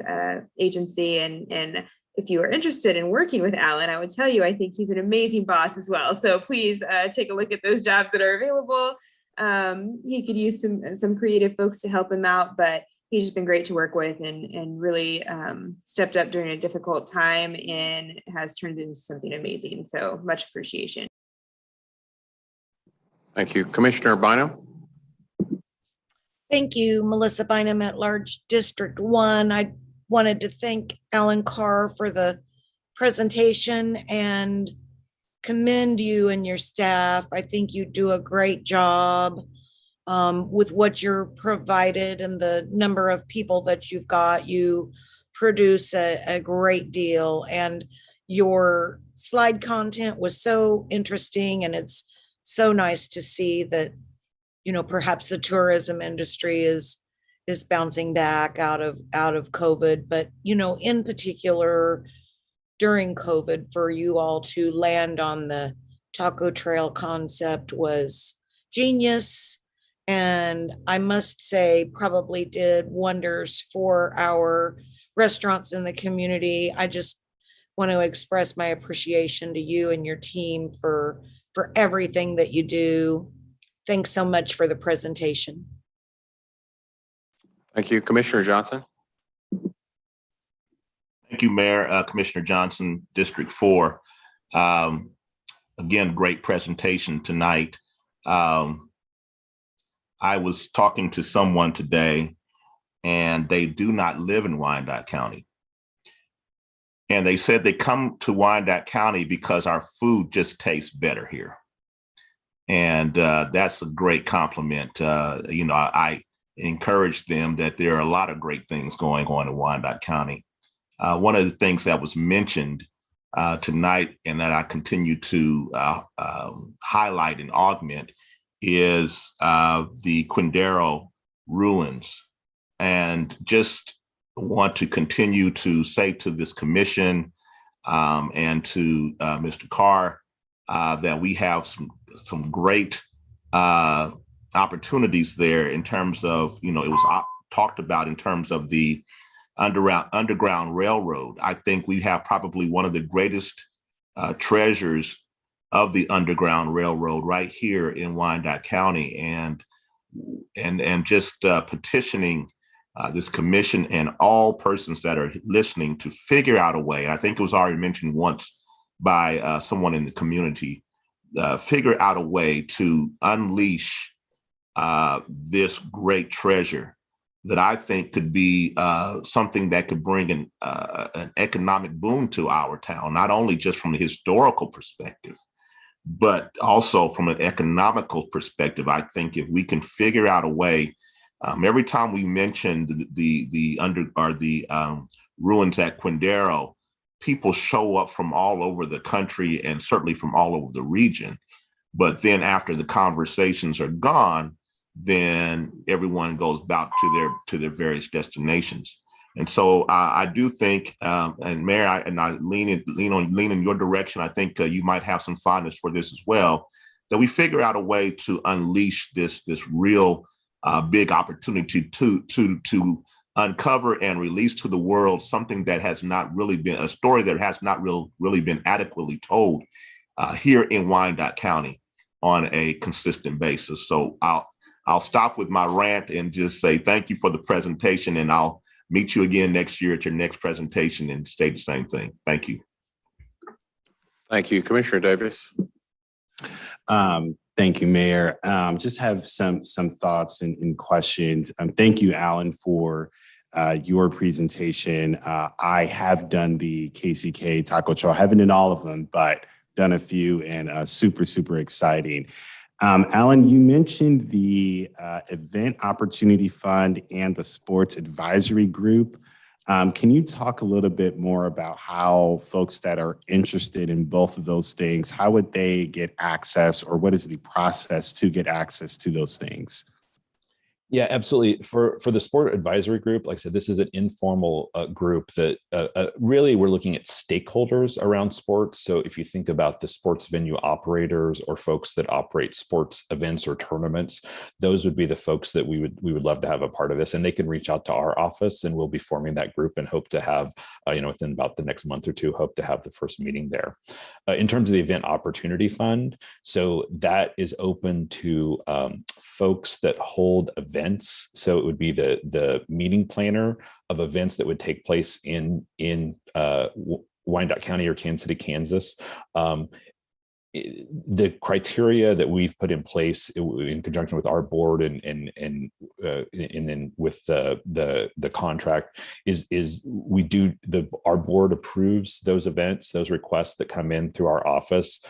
agency. And if you are interested in working with Alan, I would tell you, I think he's an amazing boss as well. So please take a look at those jobs that are available. He could use some creative folks to help him out, but he's just been great to work with and really stepped up during a difficult time and has turned into something amazing. So much appreciation. Thank you. Commissioner Bynum? Thank you, Melissa Bynum at Large District 1. I wanted to thank Alan Carr for the presentation and commend you and your staff. I think you do a great job with what you're provided and the number of people that you've got. You produce a great deal, and your slide content was so interesting, and it's so nice to see that, you know, perhaps the tourism industry is bouncing back out of COVID, but, you know, in particular during COVID, for you all to land on the taco trail concept was genius. And I must say, probably did wonders for our restaurants in the community. I just want to express my appreciation to you and your team for everything that you do. Thanks so much for the presentation. Thank you. Commissioner Johnson? Thank you, Mayor. Commissioner Johnson, District 4. Again, great presentation tonight. I was talking to someone today, and they do not live in Wyandotte County. And they said they come to Wyandotte County because our food just tastes better here. And that's a great compliment. You know, I encourage them that there are a lot of great things going on in Wyandotte County. One of the things that was mentioned tonight and that I continue to highlight and augment is the Quindaro ruins. And just want to continue to say to this commission and to Mr. Carr that we have some great opportunities there in terms of, you know, it was talked about in terms of the Underground Railroad. I think we have probably one of the greatest treasures of the Underground Railroad right here in Wyandotte County, and just petitioning this commission and all persons that are listening to figure out a way. And I think it was already mentioned once by someone in the community, figure out a way to unleash this great treasure that I think could be something that could bring an economic boom to our town, not only just from a historical perspective, but also from an economical perspective. I think if we can figure out a way, every time we mention the ruins at Quindaro, people show up from all over the country and certainly from all over the region. But then after the conversations are gone, then everyone goes back to their various destinations. And so I do think, and Mayor, I lean in your direction. I think you might have some fondness for this as well, that we figure out a way to unleash this real big opportunity to uncover and release to the world something that has not really been a story that has not really been adequately told here in Wyandotte County on a consistent basis. So I'll stop with my rant and just say thank you for the presentation, and I'll meet you again next year at your next presentation and state the same thing. Thank you. Thank you. Commissioner Davis? Thank you, Mayor. Just have some thoughts and questions. Thank you, Alan, for your presentation. I have done the KCK Taco Trail. I haven't done all of them, but done a few, and super exciting. Alan, you mentioned the Event Opportunity Fund and the Sports Advisory Group. Can you talk a little bit more about how folks that are interested in both of those things, how would they get access, or what is the process to get access to those things? Yeah, absolutely. For the sport advisory group, like I said, this is an informal group that really we're looking at stakeholders around sports. So if you think about the sports venue operators or folks that operate sports events or tournaments, those would be the folks that we would love to have a part of this. And they can reach out to our office, and we'll be forming that group and hope to have, within about the next month or two, hope to have the first meeting there. In terms of the Event Opportunity Fund, so that is open to folks that hold events. So it would be the meeting planner of events that would take place in Wyandotte County or Kansas City, Kansas. The criteria that we've put in place in conjunction with our board and then with the contract is our board approves those events, those requests that come in through our office.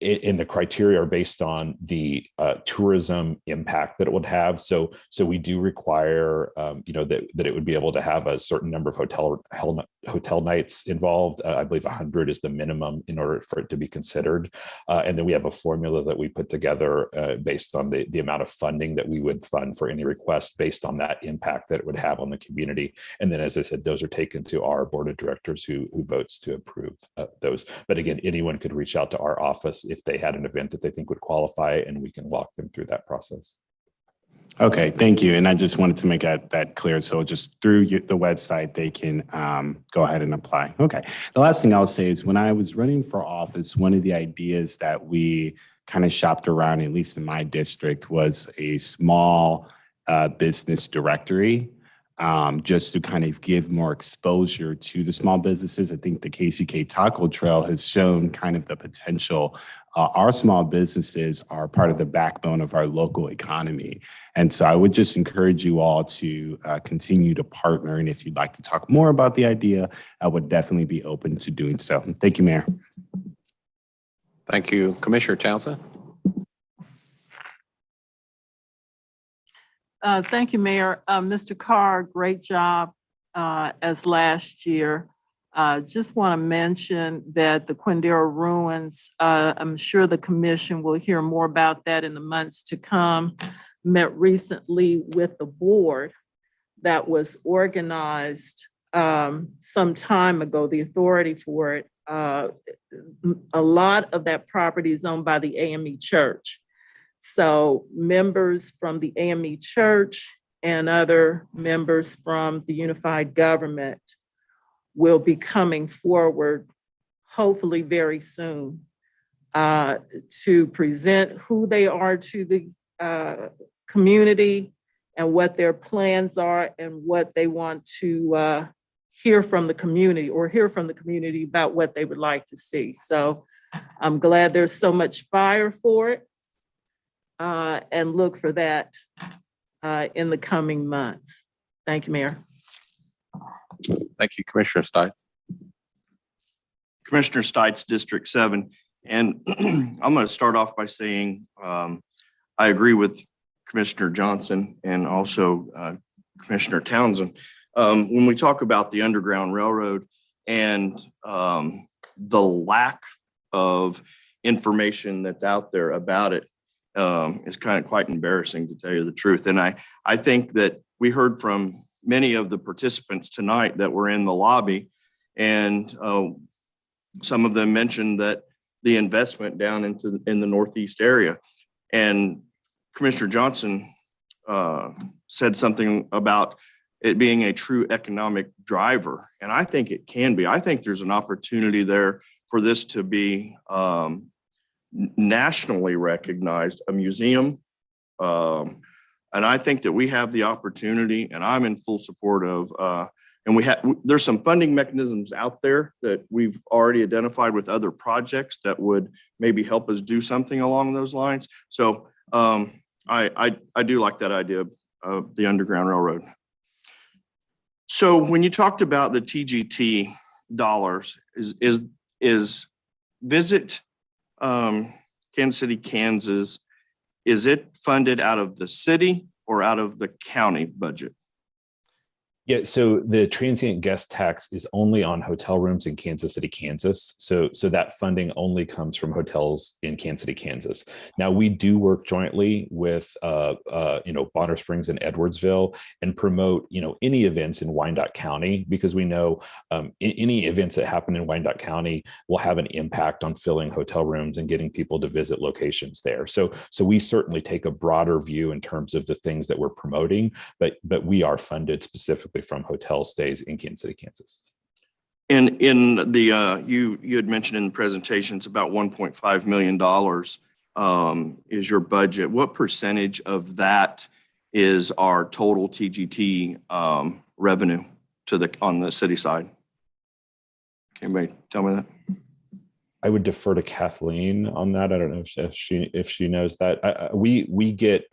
And the criteria are based on the tourism impact that it would have. So we do require, that it would be able to have a certain number of hotel nights involved. I believe 100 is the minimum in order for it to be considered. And then we have a formula that we put together based on the amount of funding that we would fund for any request based on that impact that it would have on the community. And then, as I said, those are taken to our board of directors who votes to approve those. But again, anyone could reach out to our office if they had an event that they think would qualify, and we can walk them through that process. Okay, thank you. And I just wanted to make that clear. So just through the website, they can go ahead and apply. Okay. The last thing I'll say is when I was running for office, one of the ideas that we kind of shopped around, at least in my district, was a small business directory. Just to kind of give more exposure to the small businesses. I think the KCK Taco Trail has shown kind of the potential. Our small businesses are part of the backbone of our local economy. And so I would just encourage you all to continue to partner. And if you'd like to talk more about the idea, I would definitely be open to doing so. Thank you, Mayor. Thank you. Commissioner Townsend. Thank you, Mayor. Mr. Carr, great job as last year. Just want to mention that the Quindaro ruins, I'm sure the commission will hear more about that in the months to come. Met recently with the board that was organized some time ago, the authority for it. A lot of that property is owned by the AME Church. So members from the AME Church and other members from the unified government will be coming forward, hopefully very soon, to present who they are to the community and what their plans are and what they want to hear from the community or hear from the community about what they would like to see. So I'm glad there's so much fire for it. And look for that in the coming months. Thank you, Mayor. Thank you, Commissioner Stites. Commissioner Stites, District 7. And I'm going to start off by saying I agree with Commissioner Johnson and also Commissioner Townsend. When we talk about the Underground Railroad and the lack of information that's out there about it, is kind of quite embarrassing, to tell you the truth. And I think that we heard from many of the participants tonight that were in the lobby, and some of them mentioned that the investment down in the Northeast area. And Commissioner Johnson said something about it being a true economic driver. And I think it can be. I think there's an opportunity there for this to be nationally recognized, a museum. And I think that we have the opportunity, and I'm in full support of, and there's some funding mechanisms out there that we've already identified with other projects that would maybe help us do something along those lines. So I do like that idea of the Underground Railroad. So when you talked about the TGT dollars, is Visit Kansas City, Kansas, is it funded out of the city or out of the county budget? Yeah, so the transient guest tax is only on hotel rooms in Kansas City, Kansas. So that funding only comes from hotels in Kansas City, Kansas. Now we do work jointly with Bonner Springs and Edwardsville and promote any events in Wyandotte County, because we know any events that happen in Wyandotte County will have an impact on filling hotel rooms and getting people to visit locations there. So we certainly take a broader view in terms of the things that we're promoting, but we are funded specifically from hotel stays in Kansas City, Kansas. And in the you had mentioned in the presentation, it's about $1.5 million is your budget. What percentage of that is our total TGT revenue on the city side? Can anybody tell me that? I would defer to Kathleen on that. I don't know if she knows that. We get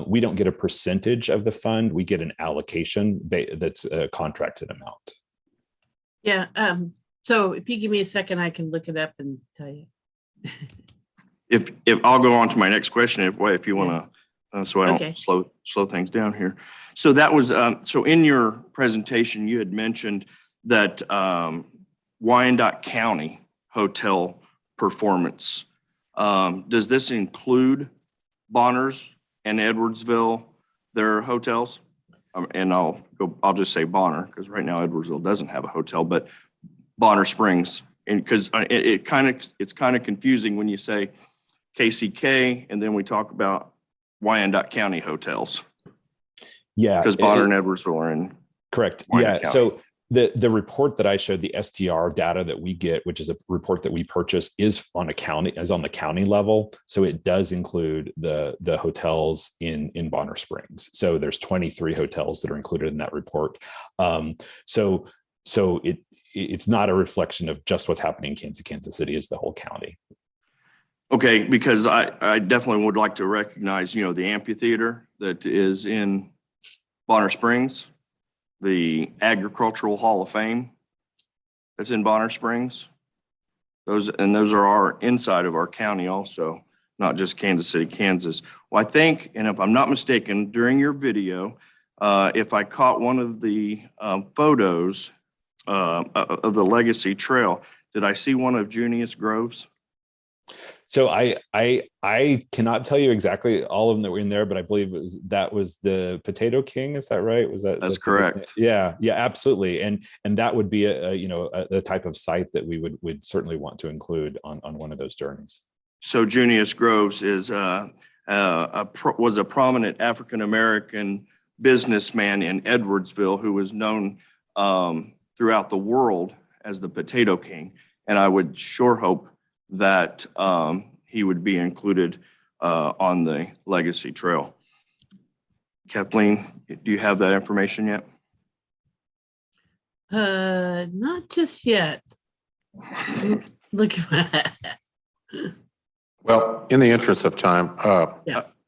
we don't get a percentage of the fund. We get an allocation that's a contracted amount. Yeah. So if you give me a second, I can look it up and tell you. If I'll go on to my next question, if you want to, so I don't slow things down here. So that was so in your presentation, you had mentioned that Wyandotte County hotel performance. Does this include Bonner's and Edwardsville, their hotels? And I'll just say Bonner, because right now Edwardsville doesn't have a hotel, but Bonner Springs, and because it's kind of confusing when you say KCK and then we talk about Wyandotte County hotels. Yeah, because Bonner and Edwardsville are in. Correct. Wyandotte County. So the report that I showed, the STR data that we get, which is a report that we purchase, is on the county level. So it does include the hotels in Bonner Springs. So there's 23 hotels that are included in that report. So it's not a reflection of just what's happening in Kansas City as the whole county. Okay, because I definitely would like to recognize, the amphitheater that is in Bonner Springs, the Agricultural Hall of Fame that's in Bonner Springs. Those are our inside of our county also, not just Kansas City, Kansas. Well, I think, and if I'm not mistaken, during your video, if I caught one of the photos of the Legacy Trail, did I see one of Junius Groves? So I cannot tell you exactly all of them that were in there, but I believe that was the Potato King. Is that right? That's correct. Yeah, absolutely. And that would be a type of site that we would certainly want to include on one of those journeys. So Junius Groves was a prominent African-American businessman in Edwardsville who was known throughout the world as the Potato King. And I would sure hope that he would be included on the Legacy Trail. Kathleen, do you have that information yet? Not just yet. Look at that. Well, in the interest of time,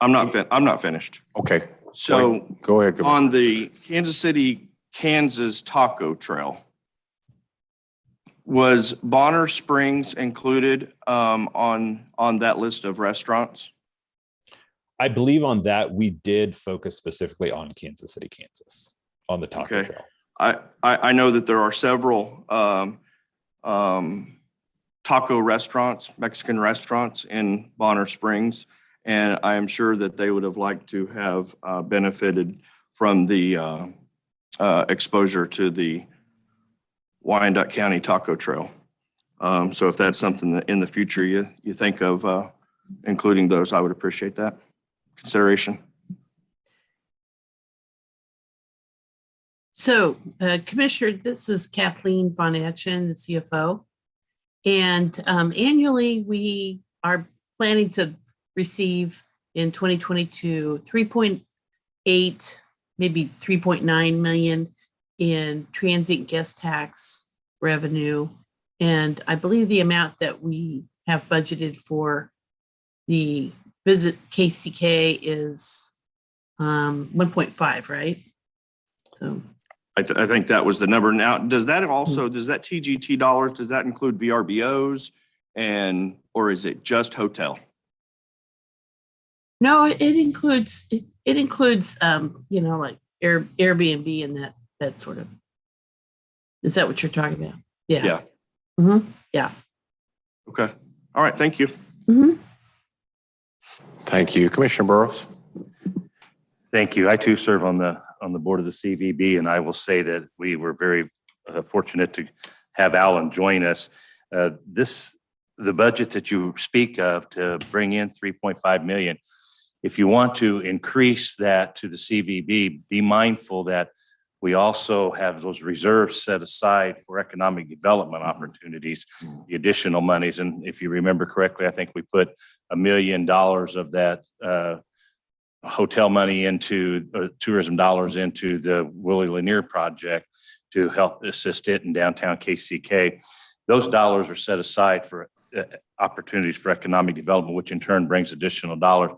I'm not finished. Okay. So go ahead. On the Kansas City, Kansas Taco Trail, was Bonner Springs included on that list of restaurants? I believe on that we did focus specifically on Kansas City, Kansas, on the Taco Trail. I know that there are several taco restaurants, Mexican restaurants in Bonner Springs, and I am sure that they would have liked to have benefited from the exposure to the Wyandotte County Taco Trail. So if that's something that in the future you think of including those, I would appreciate that consideration. So, Commissioner, this is Kathleen Von Atchen, the CFO. And annually, we are planning to receive in 2022 3.8, maybe 3.9 million in transient guest tax revenue. And I believe the amount that we have budgeted for the Visit KCK is 1.5, right? So I think that was the number. Now, does that TGT dollars, does that include VRBOs? And, or is it just hotel? No, it includes, it includes, you know, like Airbnb and that sort of. Is that what you're talking about? Yeah. Yeah. Mm-hmm. Yeah. Okay. All right. Thank you. Mm-hmm. Thank you. Commissioner Burroughs. Thank you. I too serve on the board of the CVB, and I will say that we were very fortunate to have Alan join us. The budget that you speak of to bring in 3.5 million, if you want to increase that to the CVB, be mindful that we also have those reserves set aside for economic development opportunities, the additional monies. And if you remember correctly, I think we put $1 million of that hotel money into tourism dollars into the Willie Lanier project to help assist it in downtown KCK. Those dollars are set aside for opportunities for economic development, which in turn brings additional dollars.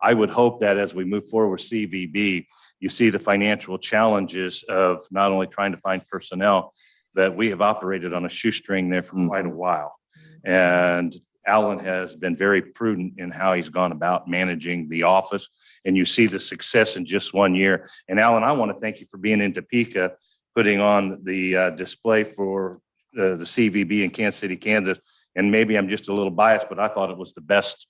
I would hope that as we move forward with CVB, you see the financial challenges of not only trying to find personnel, but we have operated on a shoestring there for quite a while. And Alan has been very prudent in how he's gone about managing the office, and you see the success in just 1 year. And Alan, I want to thank you for being in Topeka, putting on the display for the CVB in Kansas City, Kansas. And maybe I'm just a little biased, but I thought it was the best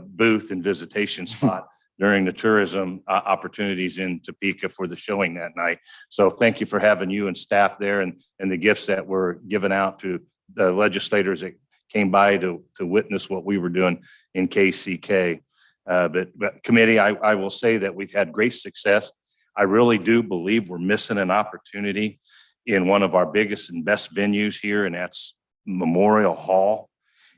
booth and visitation spot during the tourism opportunities in Topeka for the showing that night. So thank you for having you and staff there, and the gifts that were given out to the legislators that came by to witness what we were doing in KCK. But committee, I will say that we've had great success. I really do believe we're missing an opportunity in one of our biggest and best venues here, and that's Memorial Hall.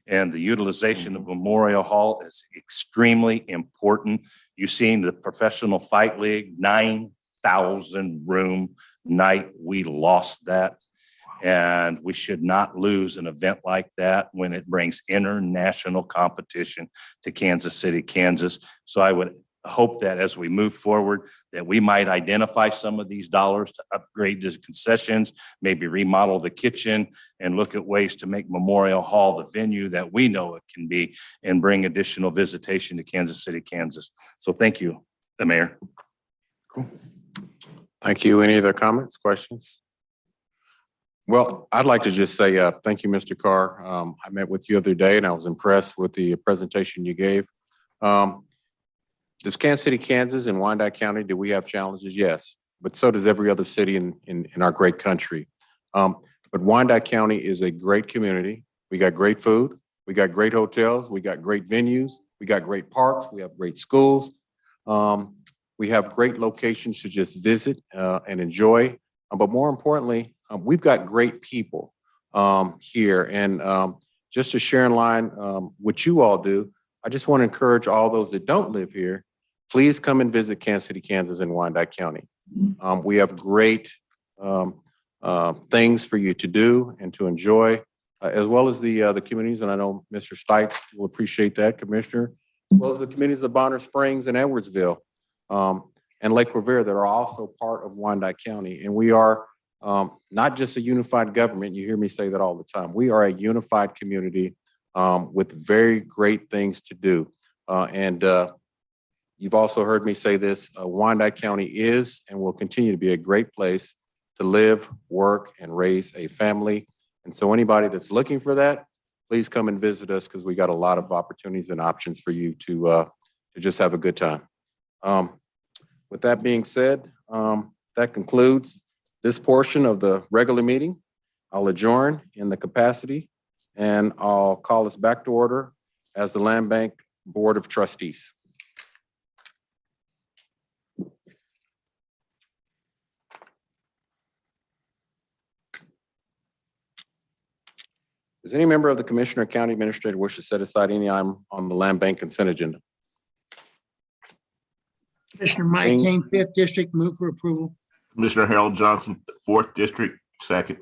And the utilization of Memorial Hall is extremely important. You've seen the Professional Fight League, 9,000 room night. We lost that. And we should not lose an event like that when it brings international competition to Kansas City, Kansas. So I would hope that as we move forward, that we might identify some of these dollars to upgrade the concessions, maybe remodel the kitchen, and look at ways to make Memorial Hall the venue that we know it can be, and bring additional visitation to Kansas City, Kansas. So thank you, the mayor. Cool. Thank you. Any other comments, questions? Well, I'd like to just say thank you, Mr. Carr. I met with you the other day, and I was impressed with the presentation you gave. Does Kansas City, Kansas and Wyandotte County, do we have challenges? Yes, but so does every other city in our great country. But Wyandotte County is a great community. We got great food. We got great hotels. We got great venues. We got great parks. We have great schools. We have great locations to just visit and enjoy. But more importantly, we've got great people here. And just to share in line what you all do, I just want to encourage all those that don't live here, please come and visit Kansas City, Kansas and Wyandotte County. We have great things for you to do and to enjoy, as well as the communities. And I know Mr. Stites will appreciate that, Commissioner, as well as the communities of Bonner Springs and Edwardsville and Lake Revere that are also part of Wyandotte County. And we are not just a unified government. You hear me say that all the time. We are a unified community with very great things to do. You've also heard me say this, Wyandotte County is and will continue to be a great place to live, work, and raise a family. And so anybody that's looking for that, please come and visit us, because we got a lot of opportunities and options for you to just have a good time. With that being said, that concludes this portion of the regular meeting. I'll adjourn in the capacity, and I'll call us back to order as the Land Bank Board of Trustees. Does any member of the Commissioner or County Administrator wish to set aside any item on the Land Bank consent agenda? Commissioner Mike Kane, 5th District, move for approval. Commissioner Harold Johnson, 4th District, second.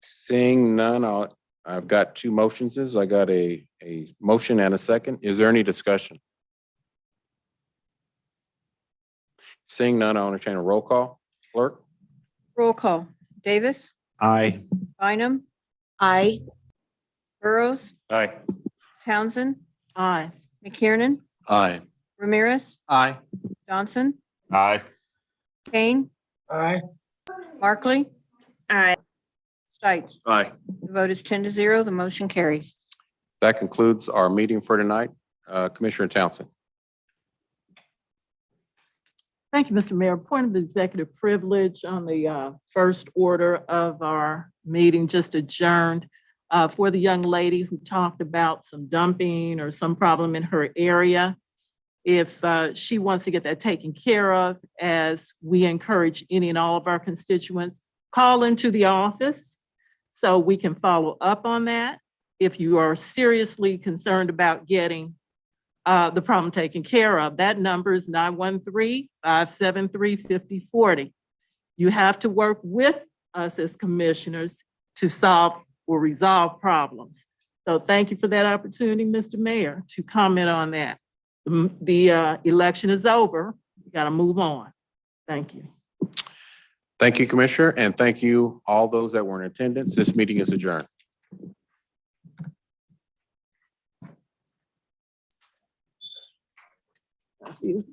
Seeing none, I've got two motions. I got a motion and a second. Is there any discussion? Seeing none, I'll entertain a roll call. Clerk? Roll call. Davis? Aye. Bynum? Aye. Burroughs, Aye. Townsend, Aye. McKiernan, Aye. Ramirez, Aye. Johnson, Aye. Kane, Aye. Markley, Aye. Stites. Aye. The vote is 10-0. The motion carries. That concludes our meeting for tonight. Commissioner Townsend. Thank you, Mr. Mayor. Point of executive privilege on the first order of our meeting, just adjourned for the young lady who talked about some dumping or some problem in her area. If she wants to get that taken care of, as we encourage any and all of our constituents, call into the office so we can follow up on that. If you are seriously concerned about getting the problem taken care of, that number is 913-573-5040. You have to work with us as commissioners to solve or resolve problems. So thank you for that opportunity, Mr. Mayor, to comment on that. The election is over. We got to move on. Thank you. Thank you, Commissioner, and thank you all those that were in attendance. This meeting is adjourned. See you.